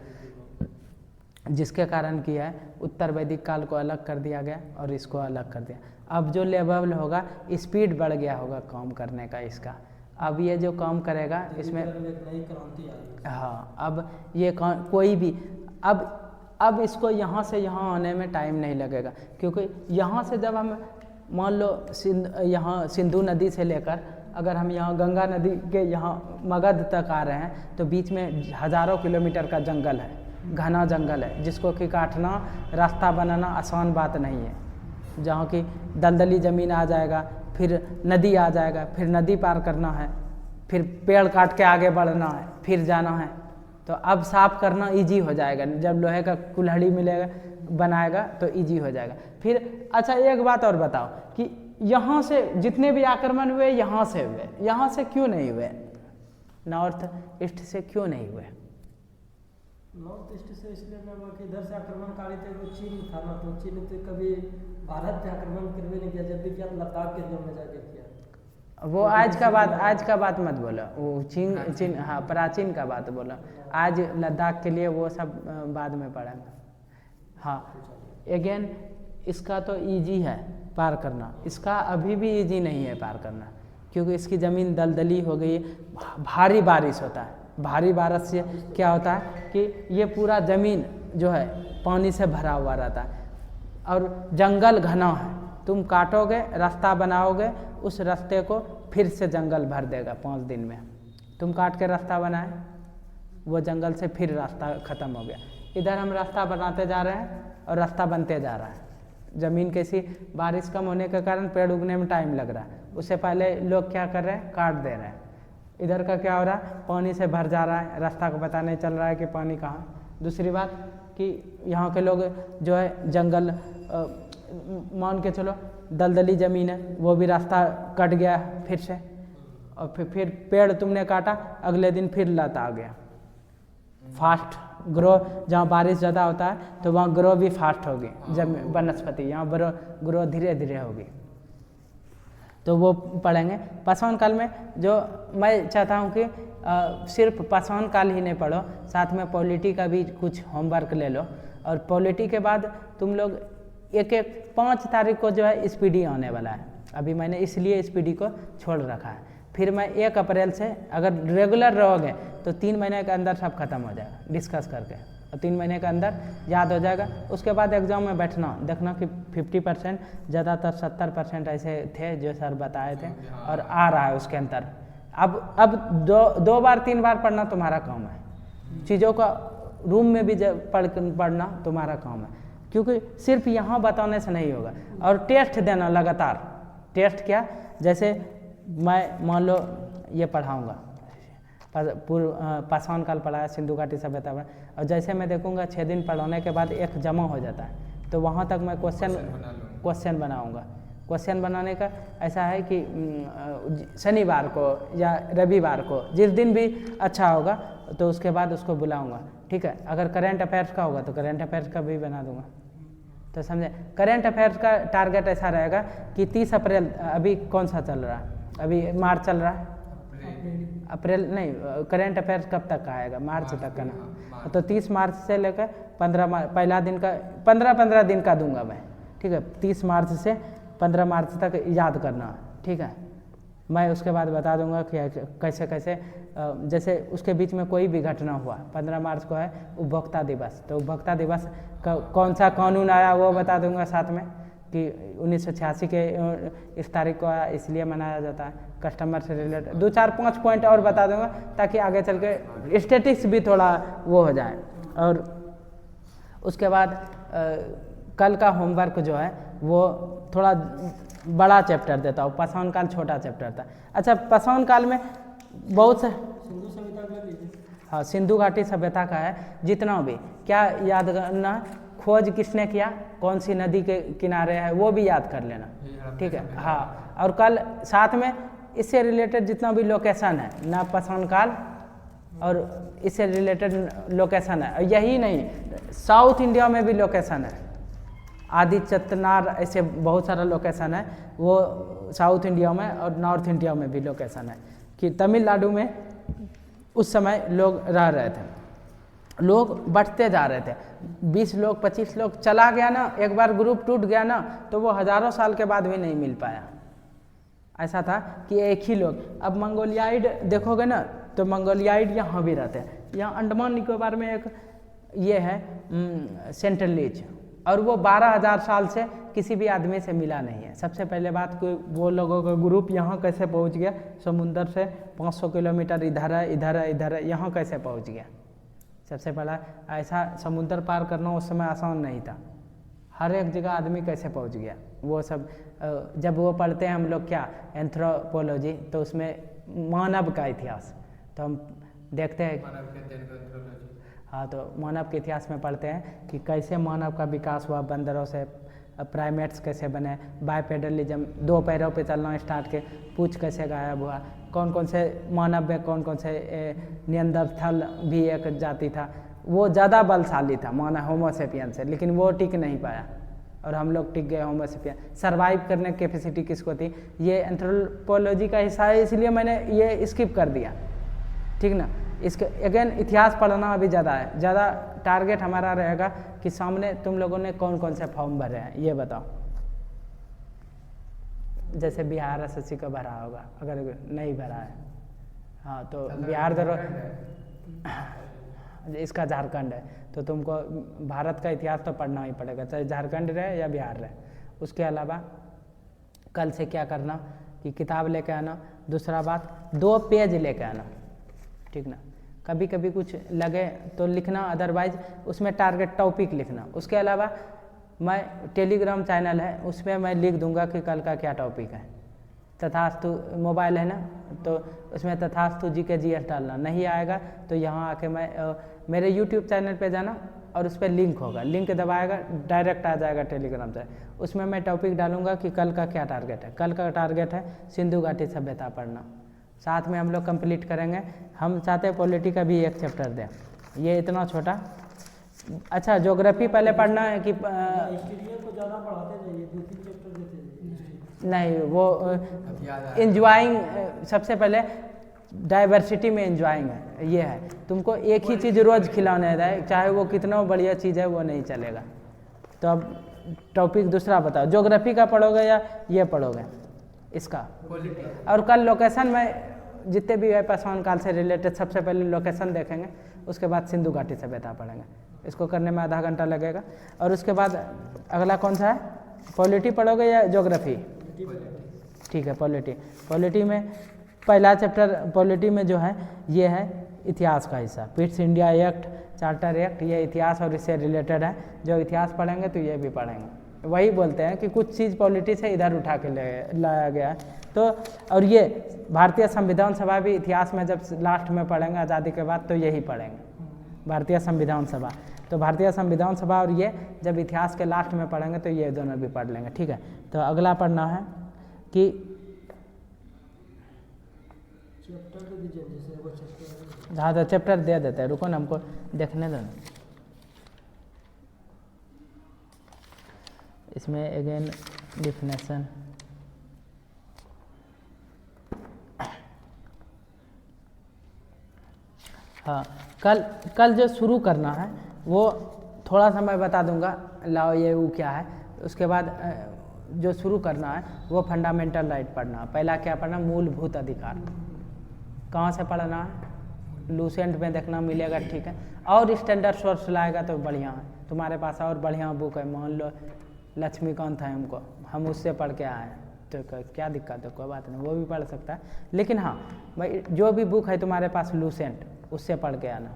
जिसके कारण किया है उत्तर वैदिक काल को अलग कर दिया गया और इसको अलग कर दिया। अब जो लेवल होगा, स्पीड बढ़ गया होगा काम करने का इसका। अब ये जो काम करेगा इसमें एक नई क्रांति आई। हाँ, अब ये कोई भी अब इसको यहाँ से यहाँ आने में टाइम नहीं लगेगा, क्योंकि यहाँ से जब हम मान लो यहाँ सिंधु नदी से लेकर अगर हम यहाँ गंगा नदी के यहाँ मगध तक आ रहे हैं, तो बीच में हज़ारों किलोमीटर का जंगल है, घना जंगल है, जिसको कि काटना, रास्ता बनाना आसान बात नहीं है। जहाँ की दलदली ज़मीन आ जाएगा, फिर नदी आ जाएगा, फिर नदी पार करना है, फिर पेड़ काट के आगे बढ़ना है, फिर जाना है। तो अब साफ करना इजी हो जाएगा, जब लोहे का कुल्हाड़ी मिलेगा बनाएगा तो इजी हो जाएगा। फिर अच्छा, एक बात और बताओ कि यहाँ से जितने भी आक्रमण हुए यहाँ से हुए, यहाँ से क्यों नहीं हुए? नॉर्थ ईस्ट से क्यों नहीं हुए? नॉर्थ ईस्ट से इसलिए ना हुआ कि इधर से आक्रमणकारी थे वो चीन था ना, तो चीन तो कभी भारत पे आक्रमण करवे नहीं किया, जब भी किया लद्दाख के एरिया में जाके किया। वो आज का बात मत बोलो, वो चीन हाँ, प्राचीन का बात बोलो। आज लद्दाख के लिए वो सब बाद में पढ़ेंगे। हाँ, अगेन इसका तो इजी है पार करना, इसका अभी भी इजी नहीं है पार करना, क्योंकि इसकी ज़मीन दलदली हो गई, भारी बारिश होता है। भारी बारिश से क्या होता है कि ये पूरा ज़मीन जो है पानी से भरा हुआ रहता है, और जंगल घना है। तुम काटोगे, रास्ता बनाओगे, उस रास्ते को फिर से जंगल भर देगा 5 दिन में। तुम काट के रास्ता बनाए, वो जंगल से फिर रास्ता ख़त्म हो गया। इधर हम रास्ता बनाते जा रहे हैं और रास्ता बनते जा रहा है। ज़मीन कैसी, बारिश कम होने के कारण पेड़ उगने में टाइम लग रहा है, उससे पहले लोग क्या कर रहे हैं, काट दे रहे हैं। इधर का क्या हो रहा है, पानी से भर जा रहा है, रास्ता को पता नहीं चल रहा है कि पानी कहाँ। दूसरी बात कि यहाँ के लोग जो है जंगल, मान के चलो दलदली ज़मीन है, वो भी रास्ता कट गया फिर से, और फिर पेड़ तुमने काटा, अगले दिन फिर लत आ गया। फास्ट ग्रो, जहाँ बारिश ज़्यादा होता है तो वहाँ ग्रो भी फास्ट होगी जब वनस्पति, यहाँ ग्रो धीरे धीरे होगी। तो वो पढ़ेंगे पाषाण काल में। जो मैं चाहता हूँ कि सिर्फ पाषाण काल ही नहीं पढ़ो, साथ में पॉलिटी का भी कुछ होमवर्क ले लो। और पॉलिटी के बाद तुम लोग 5 तारीख को जो है स्पीडी आने वाला है, अभी मैंने इसलिए स्पीडी को छोड़ रखा है। फिर मैं 1 अप्रैल से अगर रेगुलर रहोगे तो 3 महीने के अंदर सब खत्म हो जाएगा डिस्कस करके, और 3 महीने के अंदर याद हो जाएगा। उसके बाद एग्ज़ाम में बैठना, देखना कि 50%, ज़्यादातर 70% ऐसे थे जो सर बताए थे, और आ रहा है उसके अंदर। अब 2 बार 3 बार पढ़ना तुम्हारा काम है, चीज़ों का रूम में भी पढ़ना तुम्हारा काम है, क्योंकि सिर्फ यहाँ बताने से नहीं होगा। और टेस्ट देना लगातार। टेस्ट क्या, जैसे मैं मान लो ये पढ़ाऊँगा, पाषाण काल पढ़ाया, सिंधु घाटी सभ्यता पढ़ा, और जैसे मैं देखूंगा 6 दिन पढ़ाने के बाद एक जमा हो जाता है, तो वहाँ तक मैं क्वेश्चन बनाऊंगा। क्वेश्चन बनाने का ऐसा है कि शनिवार को या रविवार को जिस दिन भी अच्छा होगा तो उसके बाद उसको बुलाऊंगा, ठीक है। अगर करंट अफेयर्स का होगा तो करंट अफेयर्स का भी बना दूंगा, तो समझे। करंट अफेयर्स का टारगेट ऐसा रहेगा कि 30 अप्रैल, अभी कौन सा चल रहा है, अभी मार्च चल रहा है, अप्रैल नहीं, करंट अफेयर्स कब तक का आएगा, मार्च तक का ना, तो 30 मार्च से लेकर 15 पहला दिन का 15 दिन का दूंगा मैं, ठीक है। 30 मार्च से 15 मार्च तक याद करना, ठीक है। मैं उसके बाद बता दूंगा कि कैसे कैसे, जैसे उसके बीच में कोई भी घटना हुआ, 15 मार्च को है उपभोक्ता दिवस, तो उपभोक्ता दिवस का कौन सा कानून आया वो बता दूंगा साथ में, कि 1986 के इस तारीख को आया, इसलिए मनाया जाता है, कस्टमर से रिलेटेड 2-4-5 पॉइंट और बता दूंगा, ताकि आगे चल के स्टेटिक्स भी थोड़ा वो हो जाए। और उसके बाद कल का होमवर्क जो है वो थोड़ा बड़ा चैप्टर देता हूँ, पाषाण काल छोटा चैप्टर था। अच्छा, पाषाण काल में बहुत से सिंधु सभ्यता का लीजिए। हाँ, सिंधु घाटी सभ्यता का है जितना भी, क्या याद करना, खोज किसने किया, कौन सी नदी के किनारे है, वो भी याद कर लेना, ठीक है। हाँ, और कल साथ में इससे रिलेटेड जितना भी लोकेशन है ना, पाषाण काल और इससे रिलेटेड लोकेशन है, और यही नहीं, साउथ इंडिया में भी लोकेशन है, आदि चतनार, ऐसे बहुत सारा लोकेशन है वो साउथ इंडिया में, और नॉर्थ इंडिया में भी लोकेशन है, कि तमिलनाडु में उस समय लोग रह रहे थे, लोग बढ़ते जा रहे थे, 20 लोग 25 लोग, चला गया ना, एक बार ग्रुप टूट गया ना, तो वो हज़ारों साल के बाद भी नहीं मिल पाया। ऐसा था कि एक ही लोग, अब मंगोलियाइड देखोगे ना, तो मंगोलियाइड यहाँ भी रहते हैं, यहाँ अंडमान निकोबार में एक ये है सेंट्रलीज, और वो 12,000 साल से किसी भी आदमी से मिला नहीं है। सबसे पहले बात, कोई वो लोगों का ग्रुप यहाँ कैसे पहुँच गया, समुंदर से 500 किलोमीटर इधर है, इधर है, इधर है, यहाँ कैसे पहुँच गया। सबसे पहला ऐसा समुंदर पार करना उस समय आसान नहीं था, हर एक जगह आदमी कैसे पहुँच गया, वो सब जब वो पढ़ते हैं हम लोग क्या, एंथ्रोपोलॉजी, तो उसमें मानव का इतिहास, तो हम देखते हैं, हाँ, तो मानव के इतिहास में पढ़ते हैं कि कैसे मानव का विकास हुआ, बंदरों से प्राइमेट्स कैसे बने, बाइपेडलिज्म, 2 पैरों पे चलना स्टार्ट के, पूंछ कैसे गायब हुआ, कौन कौन से मानव में कौन कौन से नियंदरथल भी एक जाति था, वो ज़्यादा बलशाली था मानव होमोसेपियन से, लेकिन वो टिक नहीं पाया और हम लोग टिक गए होमोसेपियन। सर्वाइव करने की कैपेसिटी किसको थी, ये एंथ्रोपोलॉजी का हिस्सा है, इसलिए मैंने ये स्किप कर दिया, ठीक ना। इसके अगेन इतिहास पढ़ना अभी ज़्यादा है, ज़्यादा टारगेट हमारा रहेगा कि सामने तुम लोगों ने कौन कौन से फॉर्म भरे हैं ये बताओ। जैसे बिहार एसएससी का भरा होगा, अगर नहीं भरा है, हाँ, तो बिहार इसका झारखंड है, तो तुमको भारत का इतिहास तो पढ़ना ही पड़ेगा, चाहे झारखंड रहे या बिहार रहे। उसके अलावा कल से क्या करना कि किताब लेके आना, दूसरा बात 2 पेज लेके आना, ठीक ना। कभी कभी कुछ लगे तो लिखना, अदरवाइज उसमें टारगेट टॉपिक लिखना। उसके अलावा मैं टेलीग्राम चैनल है, उसमें मैं लिख दूंगा कि कल का क्या टॉपिक है। तथास्तु मोबाइल है ना, तो उसमें तथास्तु जी के GS डालना, नहीं आएगा तो यहाँ आके मैं मेरे YouTube चैनल पे जाना और उस पर लिंक होगा, लिंक दबाएगा डायरेक्ट आ जाएगा टेलीग्राम से, उसमें मैं टॉपिक डालूंगा कि कल का क्या टारगेट है। कल का टारगेट है सिंधु घाटी सभ्यता पढ़ना, साथ में हम लोग कंप्लीट करेंगे। हम चाहते हैं पॉलिटी का भी एक चैप्टर दें, ये इतना छोटा। अच्छा, ज्योग्राफी पहले पढ़ना है कि हिस्ट्री को ज़्यादा पढ़ाते जाइए, 2-3 चैप्टर देते जाइए। नहीं, वो इंजॉइंग, सबसे पहले डाइवर्सिटी में इंजॉइंग है, ये है। तुमको एक ही चीज़ रोज़ खिलाने है, चाहे वो कितना बढ़िया चीज़ है वो नहीं चलेगा। तो अब टॉपिक दूसरा बताओ, ज्योग्राफी का पढ़ोगे या ये पढ़ोगे इसका? और कल लोकेशन में जितने भी है पाषाण काल से रिलेटेड, सबसे पहले लोकेशन देखेंगे, उसके बाद सिंधु घाटी सभ्यता पढ़ेंगे। इसको करने में आधा घंटा लगेगा। और उसके बाद अगला कौन सा है, पॉलिटी पढ़ोगे या ज्योग्राफी? ठीक है, पॉलिटी में पहला चैप्टर पॉलिटी में जो है ये है इतिहास का हिस्सा, Pitt's India act, charter act, ये इतिहास और इससे रिलेटेड है। जो इतिहास पढ़ेंगे तो ये भी पढ़ेंगे। वही बोलते हैं कि कुछ चीज़ पॉलिटी से इधर उठा के लाया गया है, तो और ये भारतीय संविधान सभा भी इतिहास में जब लास्ट में पढ़ेंगे आज़ादी के बाद तो यही पढ़ेंगे भारतीय संविधान सभा। तो भारतीय संविधान सभा और ये जब इतिहास के लास्ट में पढ़ेंगे तो ये दोनों भी पढ़ लेंगे, ठीक है। तो अगला पढ़ना है कि चैप्टर दे दीजिए, जैसे वो चैप्टर हाँ तो चैप्टर दे देते हैं, रुको ना हमको देखने दो ना। इसमें अगेन डिफिनेशन हाँ, कल जो शुरू करना है वो थोड़ा सा मैं बता दूंगा, लाओ ये वो क्या है। उसके बाद जो शुरू करना है वो फंडामेंटल राइट पढ़ना है। पहला क्या पढ़ना, मूलभूत अधिकार। कहाँ से पढ़ना है, लूसेंट में देखना मिलेगा, ठीक है। और स्टैंडर्ड सोर्स लाएगा तो बढ़िया है, तुम्हारे पास और बढ़िया बुक है, मान लो लक्ष्मीकांत है हमको, हम उससे पढ़ के आए हैं तो क्या दिक्कत है, कोई बात नहीं, वो भी पढ़ सकता है। लेकिन हाँ भाई जो भी बुक है तुम्हारे पास लूसेंट उससे पढ़ के आना,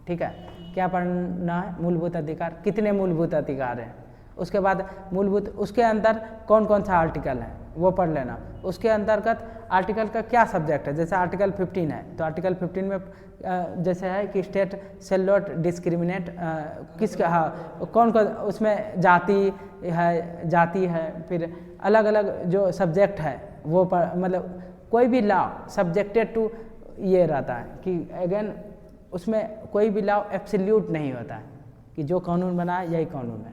ठीक है। क्या पढ़ना है, मूलभूत अधिकार, कितने मूलभूत अधिकार हैं। उसके बाद मूलभूत, उसके अंदर कौन कौन सा आर्टिकल है वो पढ़ लेना। उसके अंतर्गत आर्टिकल का क्या सब्जेक्ट है, जैसे आर्टिकल 15 है तो आर्टिकल 15 में जैसे है कि स्टेट शेल नॉट डिस्क्रिमिनेट किसका, हाँ कौन कौन उसमें जाति है, फिर अलग अलग जो सब्जेक्ट है वो मतलब कोई भी लॉ सब्जेक्टेड टू ये रहता है कि अगेन उसमें कोई भी लॉ एब्सोल्यूट नहीं होता है कि जो कानून बना है यही कानून है,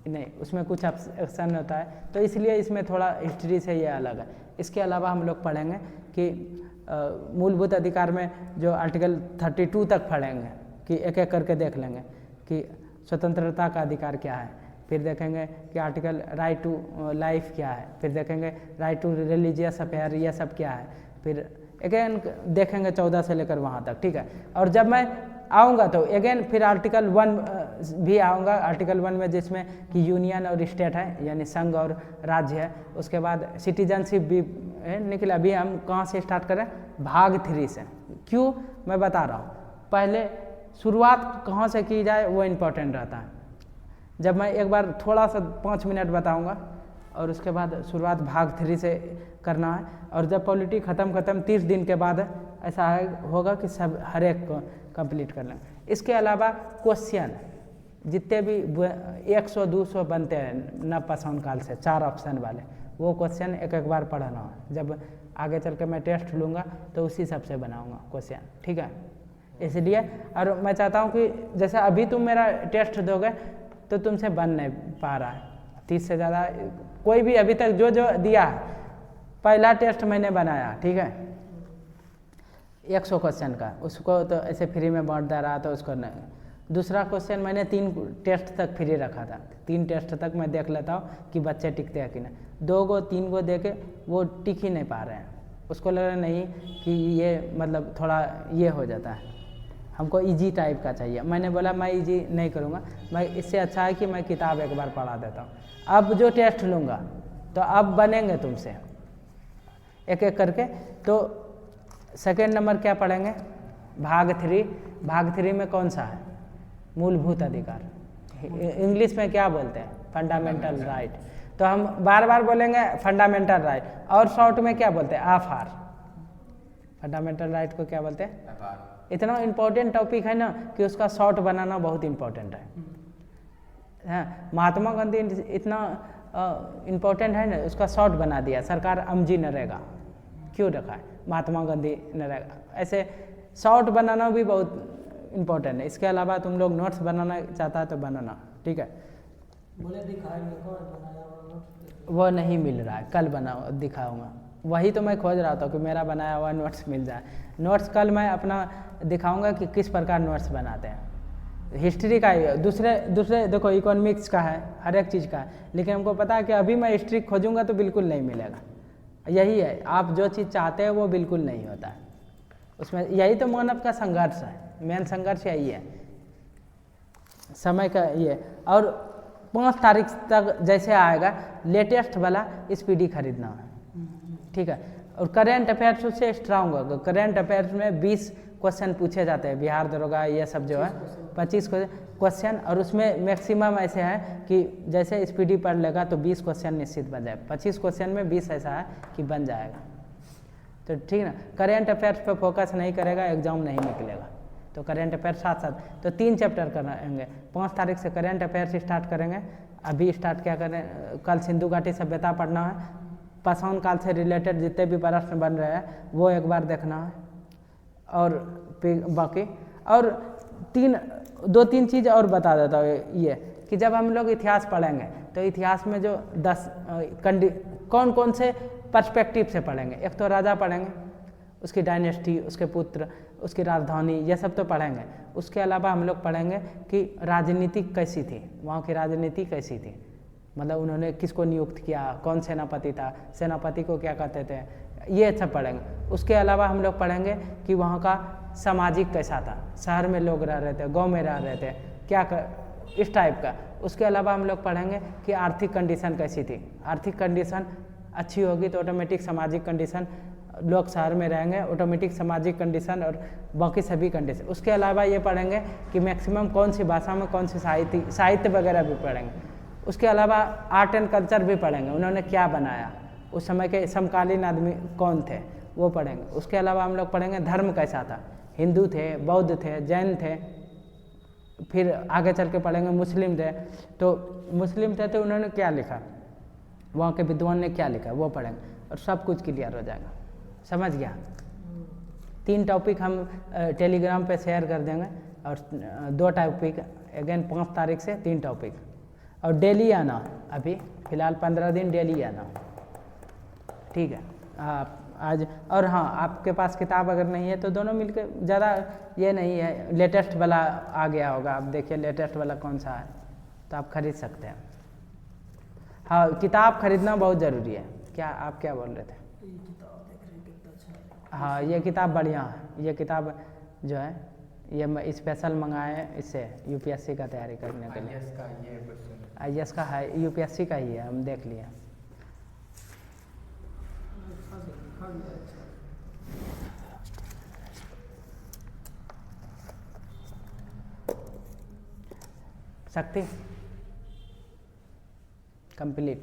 नहीं उसमें कुछ एक्शन होता है। तो इसलिए इसमें थोड़ा हिस्ट्री से ये अलग है। इसके अलावा हम लोग पढ़ेंगे कि मूलभूत अधिकार में जो आर्टिकल 32 तक पढ़ेंगे कि एक एक करके देख लेंगे कि स्वतंत्रता का अधिकार क्या है, फिर देखेंगे कि आर्टिकल राइट टू लाइफ क्या है, फिर देखेंगे राइट टू रिलीजियस अफेयर ये सब क्या है, फिर अगेन देखेंगे 14 से लेकर वहाँ तक, ठीक है। और जब मैं आऊँगा तो अगेन फिर आर्टिकल 1 भी आऊँगा, आर्टिकल 1 में जिसमें कि यूनियन और स्टेट है यानी संघ और राज्य है। उसके बाद सिटीजनशिप भी निकला। अभी हम कहाँ से स्टार्ट करें, भाग 3 से। क्यों मैं बता रहा हूँ, पहले शुरुआत कहाँ से की जाए वो इम्पोर्टेंट रहता है। जब मैं एक बार थोड़ा सा 5 मिनट बताऊँगा और उसके बाद शुरुआत भाग 3 से करना है। और जब पॉलिटी ख़त्म 30 दिन के बाद ऐसा होगा कि सब हर एक को कंप्लीट कर लें। इसके अलावा क्वेश्चन जितने भी 100-200 बनते हैं नवपाषाण काल से 4 ऑप्शन वाले, वो क्वेश्चन एक एक बार पढ़ना है। जब आगे चल के मैं टेस्ट लूँगा तो उसी सब से बनाऊँगा क्वेश्चन, ठीक है। इसलिए और मैं चाहता हूँ कि जैसे अभी तुम मेरा टेस्ट दोगे तो तुमसे बन नहीं पा रहा है 30 से ज़्यादा, कोई भी अभी तक जो दिया है। पहला टेस्ट मैंने बनाया, ठीक है, 100 क्वेश्चन का, उसको तो ऐसे फ्री में बांट दे रहा था उसको नहीं। दूसरा क्वेश्चन मैंने 3 टेस्ट तक फ्री रखा था, 3 टेस्ट तक मैं देख लेता हूँ कि बच्चे टिकते हैं कि नहीं। 2 को 3 को दे के वो टिक ही नहीं पा रहे हैं, उसको लग रहा नहीं कि ये मतलब थोड़ा ये हो जाता है, हमको इजी टाइप का चाहिए। मैंने बोला मैं इजी नहीं करूँगा, मैं इससे अच्छा है कि मैं किताब एक बार पढ़ा देता हूँ। अब जो टेस्ट लूँगा तो अब बनेंगे तुमसे एक एक करके। तो सेकेंड नंबर क्या पढ़ेंगे, भाग 3। भाग 3 में कौन सा है, मूलभूत अधिकार, इंग्लिश में क्या बोलते हैं, फंडामेंटल राइट। तो हम बार बार बोलेंगे फंडामेंटल राइट, और शॉर्ट में क्या बोलते हैं, आफार। फंडामेंटल राइट को क्या बोलते हैं, इतना इम्पोर्टेंट टॉपिक है ना कि उसका शॉर्ट बनाना बहुत इम्पोर्टेंट है। हाँ, महात्मा गांधी इतना इम्पोर्टेंट है ना, उसका शॉर्ट बना दिया सरकार, अमजी नरेगा क्यों रखा है, महात्मा गांधी नरेगा। ऐसे शॉर्ट बनाना भी बहुत इम्पोर्टेंट है। इसके अलावा तुम लोग नोट्स बनाना चाहता है तो बनाना, ठीक है। बोले दिखाएंगे कौन बनाया हुआ नोट्स, वो नहीं मिल रहा है, कल दिखाऊंगा। वही तो मैं खोज रहा था कि मेरा बनाया हुआ नोट्स मिल जाए। नोट्स कल मैं अपना दिखाऊंगा कि किस प्रकार नोट्स बनाते हैं। हिस्ट्री का ही, दूसरे देखो इकोनॉमिक्स का है, हर एक चीज़ का है, लेकिन हमको पता है कि अभी मैं हिस्ट्री खोजूंगा तो बिल्कुल नहीं मिलेगा। यही है, आप जो चीज़ चाहते हैं वो बिल्कुल नहीं होता है उसमें। यही तो मानव का संघर्ष है, मेन संघर्ष यही है समय का ये। और 5 तारीख तक जैसे आएगा लेटेस्ट वाला स्पीडी खरीदना है, ठीक है। और करेंट अफेयर्स उससे स्ट्रांग होगा। करेंट अफेयर्स में 20 क्वेश्चन पूछे जाते हैं, बिहार दरोगा ये सब जो है 25 क्वेश्चन, और उसमें मैक्सिमम ऐसे है कि जैसे स्पीडी पढ़ लेगा तो 20 क्वेश्चन निश्चित बन जाए। 25 क्वेश्चन में 20 ऐसा है कि बन जाएगा। तो ठीक है ना, करेंट अफेयर्स पे फोकस नहीं करेगा एग्जाम नहीं निकलेगा। तो करेंट अफेयर्स साथ साथ तो 3 चैप्टर कराएंगे। 5 तारीख से करेंट अफेयर्स स्टार्ट करेंगे। अभी स्टार्ट क्या करें, कल सिंधु घाटी सभ्यता पढ़ना है, पाषाण काल से रिलेटेड जितने भी प्रश्न बन रहे हैं वो एक बार देखना है। और बाकी और 2-3 चीज़ और बता देता हूँ ये कि जब हम लोग इतिहास पढ़ेंगे तो इतिहास में जो 10 कौन कौन से पर्सपेक्टिव से पढ़ेंगे। एक तो राजा पढ़ेंगे, उसकी डायनेस्टी, उसके पुत्र, उसकी राजधानी, ये सब तो पढ़ेंगे। उसके अलावा हम लोग पढ़ेंगे कि राजनीति कैसी थी, वहाँ की राजनीति कैसी थी, मतलब उन्होंने किसको नियुक्त किया, कौन सेनापति था, सेनापति को क्या कहते थे, ये सब पढ़ेंगे। उसके अलावा हम लोग पढ़ेंगे कि वहाँ का सामाजिक कैसा था, शहर में लोग रह रहे थे, गांव में रह रहे थे, इस टाइप का। उसके अलावा हम लोग पढ़ेंगे कि आर्थिक कंडीशन कैसी थी। आर्थिक कंडीशन अच्छी होगी तो ऑटोमेटिक सामाजिक कंडीशन, लोग शहर में रहेंगे, ऑटोमेटिक सामाजिक कंडीशन और बाकी सभी कंडीशन। उसके अलावा ये पढ़ेंगे कि मैक्सिमम कौन सी भाषा में कौन सी साहित्य वगैरह भी पढ़ेंगे। उसके अलावा आर्ट एंड कल्चर भी पढ़ेंगे, उन्होंने क्या बनाया, उस समय के समकालीन आदमी कौन थे वो पढ़ेंगे। उसके अलावा हम लोग पढ़ेंगे धर्म कैसा था, हिंदू थे, बौद्ध थे, जैन थे। फिर आगे चल के पढ़ेंगे मुस्लिम थे, तो मुस्लिम थे तो उन्होंने क्या लिखा, वहाँ के विद्वान ने क्या लिखा वो पढ़ेंगे और सब कुछ क्लियर हो जाएगा। समझ गया। 3 टॉपिक हम टेलीग्राम पे शेयर कर देंगे और 2 टॉपिक अगेन 5 तारीख से 3 टॉपिक और डेली आना। अभी फ़िलहाल 15 दिन डेली आना, ठीक है। आज और हाँ, आपके पास किताब अगर नहीं है तो दोनों मिलकर, ज़्यादा ये नहीं है, लेटेस्ट वाला आ गया होगा, आप देखिए लेटेस्ट वाला कौन सा है तो आप खरीद सकते हैं। हाँ, किताब खरीदना बहुत ज़रूरी है। क्या आप क्या बोल रहे थे? हाँ, ये किताब बढ़िया है। ये किताब जो है ये मैं स्पेशल मंगाए हैं इससे यूपीएससी का तैयारी करने के लिए। IAS का है, यूपीएससी का ही है, हम देख लिए। शक्ति कंप्लीट।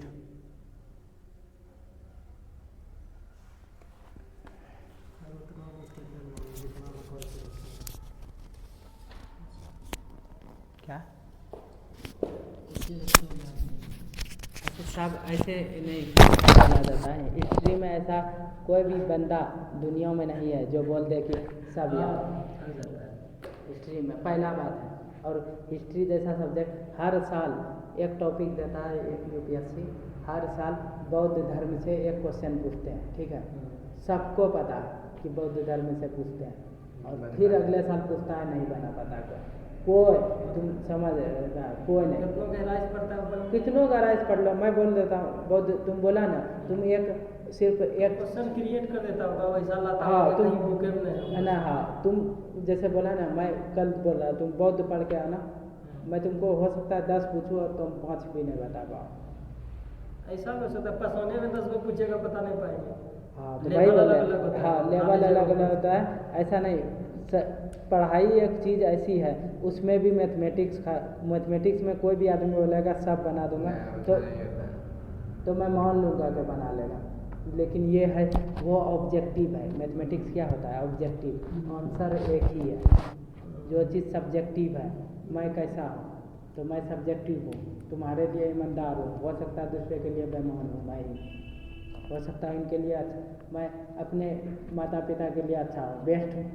क्या सब ऐसे नहीं माना जाता है। हिस्ट्री में ऐसा कोई भी बंदा दुनिया में नहीं है जो बोल दे कि सब याद हिस्ट्री में, पहला बात है। और हिस्ट्री जैसा सब्जेक्ट हर साल एक टॉपिक देता है एक यूपीएससी, हर साल बौद्ध धर्म से एक क्वेश्चन पूछते हैं, ठीक है। सबको पता कि बौद्ध धर्म से पूछते हैं और फिर अगले साल पूछता है, नहीं बना पता कोई, तुम समझ रहे, कोई नहीं। कितनों का राइज पढ़ लो, मैं बोल देता हूँ बौद्ध, तुम बोला ना, तुम सिर्फ एक क्वेश्चन क्रिएट कर देता होगा वैसा लाता। हाँ तुम बुके में ना, हाँ तुम जैसे बोला ना, मैं कल बोल रहा तुम बौद्ध पढ़ के आना, मैं तुमको हो सकता है 10 पूछूँ और तुम 5 भी नहीं बता पाओ। ऐसा हो सकता है, पसौने में 10 को पूछेगा बता नहीं पाएंगे। हाँ तो वही बोल रहे, हाँ लेवल अलग अलग होता है, ऐसा नहीं। पढ़ाई एक चीज़ ऐसी है, उसमें भी मैथमेटिक्स में कोई भी आदमी बोलेगा सब बना दूंगा तो मैं मान लूँगा कि बना लेगा, लेकिन ये है वो ऑब्जेक्टिव है। मैथमेटिक्स क्या होता है? ऑब्जेक्टिव, आंसर एक ही है। जो चीज़ सब्जेक्टिव है, मैं कैसा हूँ तो मैं सब्जेक्टिव हूँ, तुम्हारे लिए ईमानदार हूँ, हो सकता है दूसरे के लिए बेईमान हूँ, मैं हो सकता है इनके लिए अच्छा, मैं अपने माता पिता के लिए अच्छा हूँ, बेस्ट हूँ,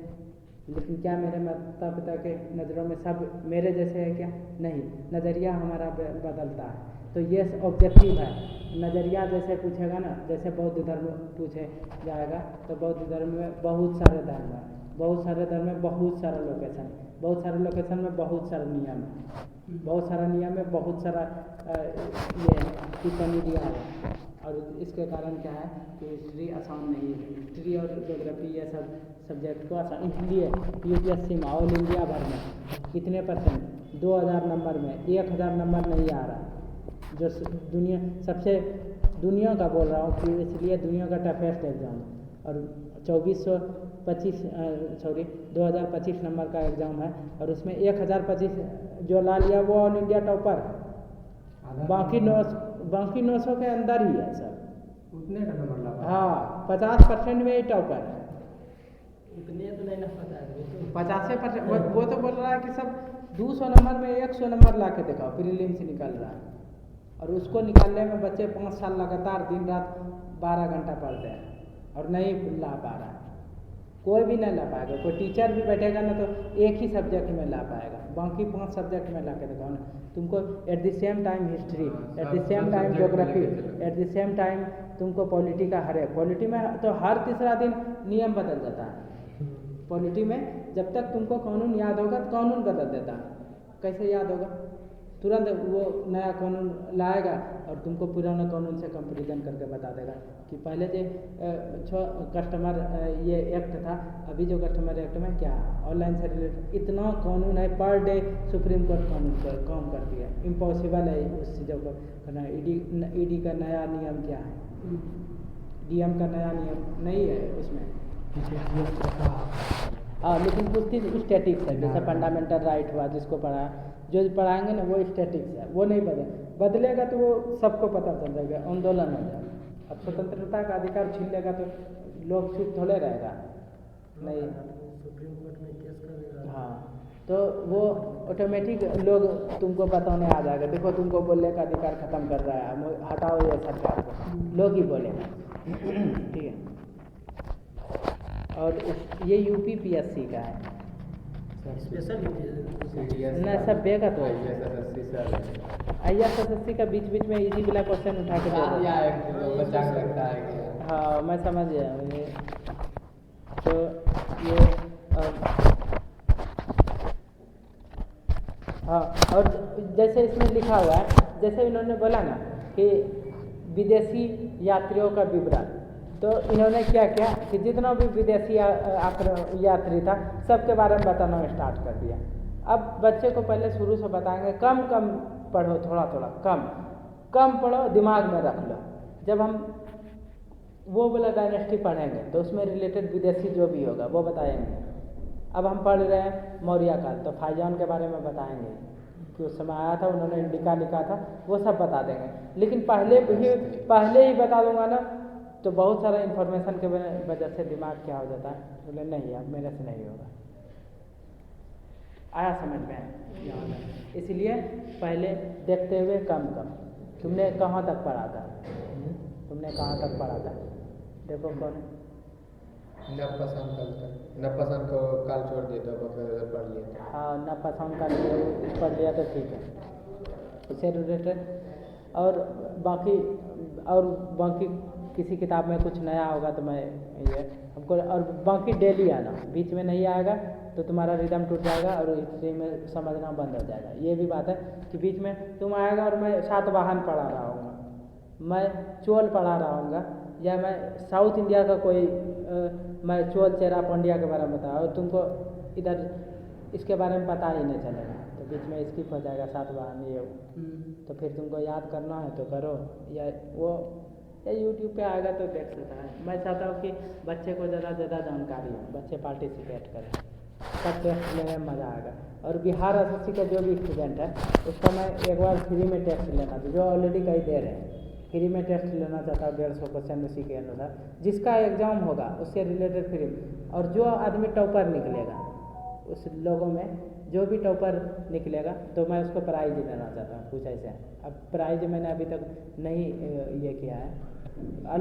लेकिन क्या मेरे माता पिता के नज़रों में सब मेरे जैसे है क्या? नहीं, नज़रिया हमारा बदलता है। तो ये ऑब्जेक्टिव है। नज़रिया जैसे पूछेगा ना, जैसे बौद्ध धर्म पूछे जाएगा तो बौद्ध धर्म में बहुत सारे धर्म है, बहुत सारे धर्म में बहुत सारा लोकेशन, बहुत सारे लोकेशन में बहुत सारा नियम है, बहुत सारा नियम में बहुत सारा ये टिप्पणी दिया है। और इसके कारण क्या है कि हिस्ट्री आसान नहीं है। हिस्ट्री और ज्योग्राफी ये सब सब्जेक्ट को आसान, इसलिए यूपीएससी में ऑल इंडिया भर में कितने % 2000 नंबर में 1000 नंबर नहीं आ रहा, जो दुनिया का बोल रहा हूँ कि इसलिए दुनिया का टफेस्ट एग्ज़ाम। और 2025 नंबर का एग्ज़ाम है और उसमें 1025 जो ला लिया वो ऑल इंडिया टॉपर, बाकी 900 के अंदर ही है सब। उतने का नंबर ला पाया। हाँ 50% में ही टॉपर है। उतने तो नहीं ना पता है तो 50% वो तो बोल रहा है कि सब 200 नंबर में 100 नंबर ला के दिखाओ, प्रीलिम से निकल रहा है। और उसको निकालने में बच्चे 5 साल लगातार दिन रात 12 घंटा पढ़ते हैं और नहीं ला पा रहा है। कोई भी नहीं ला पाएगा, कोई टीचर भी बैठेगा ना तो एक ही सब्जेक्ट में ला पाएगा, बाकी 5 सब्जेक्ट में ला के दिखाओ ना। तुमको at the same time history, at the same time geography, at the same time तुमको पॉलिटी का हर एक, पॉलिटी में तो हर तीसरा दिन नियम बदल जाता है। पॉलिटी में जब तक तुमको कानून याद होगा तो कानून बदल देता है। कैसे याद होगा? तुरंत वो नया कानून लाएगा और तुमको पुराना कानून से कंपेरिजन करके बता देगा कि पहले जो कस्टमर ये एक्ट था, अभी जो कस्टमर एक्ट में क्या ऑनलाइन से रिलेटेड इतना कानून है, पर डे सुप्रीम कोर्ट कानून पर काम करती है। इम्पॉसिबल है उस चीज़ों को करना। ईडी का नया नियम क्या है, डीएम का नया नियम नहीं है उसमें। हाँ लेकिन कुछ चीज़ स्टैटिक्स है, जैसे फंडामेंटल राइट हुआ जिसको पढ़ा, जो पढ़ाएंगे ना वो स्टैटिक्स है, वो नहीं बदलेगा तो वो सबको पता चल जाएगा, आंदोलन हो जाएगा। अब स्वतंत्रता का अधिकार छीन लेगा तो लोग चुप थोड़े रहेगा, नहीं। सुप्रीम कोर्ट में केस करेगा। हाँ तो वो ऑटोमेटिक लोग तुमको बताने आ जाएगा, देखो तुमको बोलने का अधिकार खत्म कर रहा है, हटाओ ये सरकार को, लोग ही बोलेगा। ठीक है। और ये यूपी पीएससी का है स्पेशल ना, सब बेगा तो IAS का बीच बीच में इजी वाला क्वेश्चन उठा के दे देता है। या एक लोग बच्चा को लगता है कि हाँ मैं समझ गया ये। तो ये हाँ, और जैसे इसमें लिखा हुआ है, जैसे इन्होंने बोला ना कि विदेशी यात्रियों का विवरण, तो इन्होंने क्या किया कि जितना भी विदेशी यात्री था सबके बारे में बताना स्टार्ट कर दिया। अब बच्चे को पहले शुरू से बताएंगे कम कम पढ़ो, थोड़ा थोड़ा कम पढ़ो, दिमाग में रख लो। जब हम वो वाला डायनेस्टी पढ़ेंगे तो उसमें रिलेटेड विदेशी जो भी होगा वो बताएंगे। अब हम पढ़ रहे हैं मौर्य काल, तो फाइजान के बारे में बताएंगे कि उस समय आया था, उन्होंने इंडिका लिखा था, वो सब बता देंगे। लेकिन पहले ही बता दूंगा ना तो बहुत सारा इन्फॉर्मेशन के वजह से दिमाग क्या हो जाता है, बोले नहीं अब मेरे से नहीं होगा। आया समझ में? इसलिए पहले देखते हुए कम। तुमने कहाँ तक पढ़ा था? देखो कौन नपसंद को काल छोड़ दिया तो पढ़ लिया। हाँ नपसंद का पढ़ लिया तो ठीक है, उससे रिलेटेड। और बाकी किसी किताब में कुछ नया होगा तो मैं ये हमको, और बाकी डेली आना, बीच में नहीं आएगा तो तुम्हारा रिदम टूट जाएगा और हिस्ट्री में समझना बंद हो जाएगा। ये भी बात है कि बीच में तुम आएगा और मैं सातवाहन पढ़ा रहा हूँगा, मैं चोल पढ़ा रहा हूँगा, या मैं साउथ इंडिया का कोई मैं चोल चेरा पांड्या के बारे में बताया और तुमको इधर इसके बारे में पता ही नहीं चलेगा, तो बीच में स्किप हो जाएगा सातवाहन ये। तो फिर तुमको याद करना है तो करो, या यूट्यूब पे आएगा तो देख सकता है। मैं चाहता हूँ कि बच्चे को ज़्यादा से ज़्यादा जानकारी हो, बच्चे पार्टिसिपेट करें, सब टेस्ट लेने में मज़ा आएगा। और बिहार SSC का जो भी स्टूडेंट है उसका मैं एक बार फ्री में टेस्ट लेना था, जो ऑलरेडी कई दे रहे हैं, फ्री में टेस्ट लेना चाहता हूँ 150 क्वेश्चन उसी के अनुसार, जिसका एग्ज़ाम होगा उससे रिलेटेड फ्री। और जो आदमी टॉपर निकलेगा उस लोगों में जो भी टॉपर निकलेगा तो मैं उसको प्राइज देना चाहता हूँ कुछ ऐसे। अब प्राइज मैंने अभी तक नहीं ये किया है,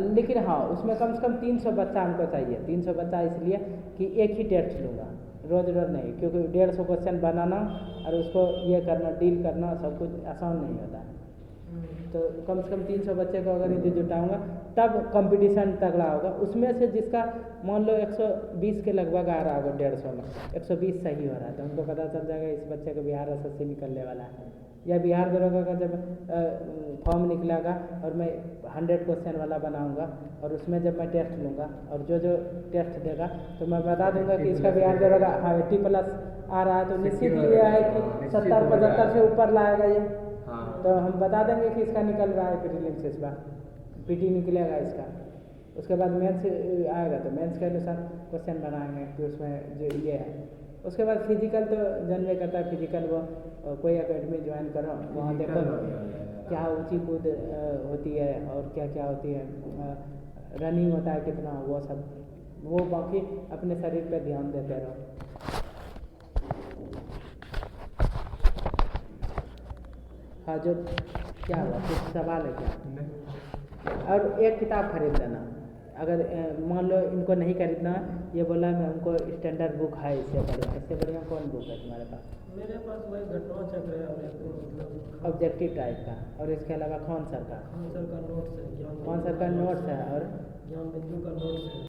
लेकिन हाँ उसमें कम से कम 300 बच्चा हमको चाहिए। 300 बच्चा इसलिए कि एक ही टेस्ट लूँगा, रोज़ नहीं, क्योंकि 150 क्वेश्चन बनाना और उसको ये करना, डील करना सब कुछ आसान नहीं होता है। तो कम से कम 300 बच्चे को अगर यदि जुटाऊंगा तब कंपटीशन तगड़ा होगा। उसमें से जिसका मान लो 120 के लगभग आ रहा होगा 150 में 120 सही हो रहा है, तो हमको पता चल जाएगा इस बच्चे को बिहार SSC निकलने वाला है। या बिहार दरोगा का जब फॉर्म निकलेगा और मैं 100 क्वेश्चन वाला बनाऊंगा और उसमें जब मैं टेस्ट लूँगा और जो टेस्ट देगा तो मैं बता दूंगा कि इसका बिहार दरोगा 80+ आ रहा है, तो निश्चित ये है कि 70-75 से ऊपर लाएगा ये। तो हम बता देंगे कि इसका निकल रहा है प्रीलिम्स, इस बार PT निकलेगा इसका। उसके बाद मेंस आएगा तो मेंस के अनुसार क्वेश्चन बनाएंगे कि उसमें जो ये है उसके बाद फिजिकल तो जानवे करता है, फिजिकल वो कोई एकेडमी ज्वाइन करो, वहाँ देखो क्या ऊंची कूद होती है और क्या क्या होती है, रनिंग होता है कितना, वो सब, वो बाकी अपने शरीर पे ध्यान देते रहो। हाँ, जो क्या हुआ, कुछ सवाल है क्या? और एक किताब खरीद लेना, अगर मान लो इनको नहीं खरीदना, ये बोला मैं हमको स्टैंडर्ड बुक है इससे बढ़िया कौन बुक है तुम्हारे पास? मेरे पास वही घटना चक्र है और एक मतलब ऑब्जेक्टिव टाइप का, और इसके अलावा कौन सर का? खान सर का नोट्स है, कौन सर का नोट्स है और ज्ञान बिंदु का नोट्स है।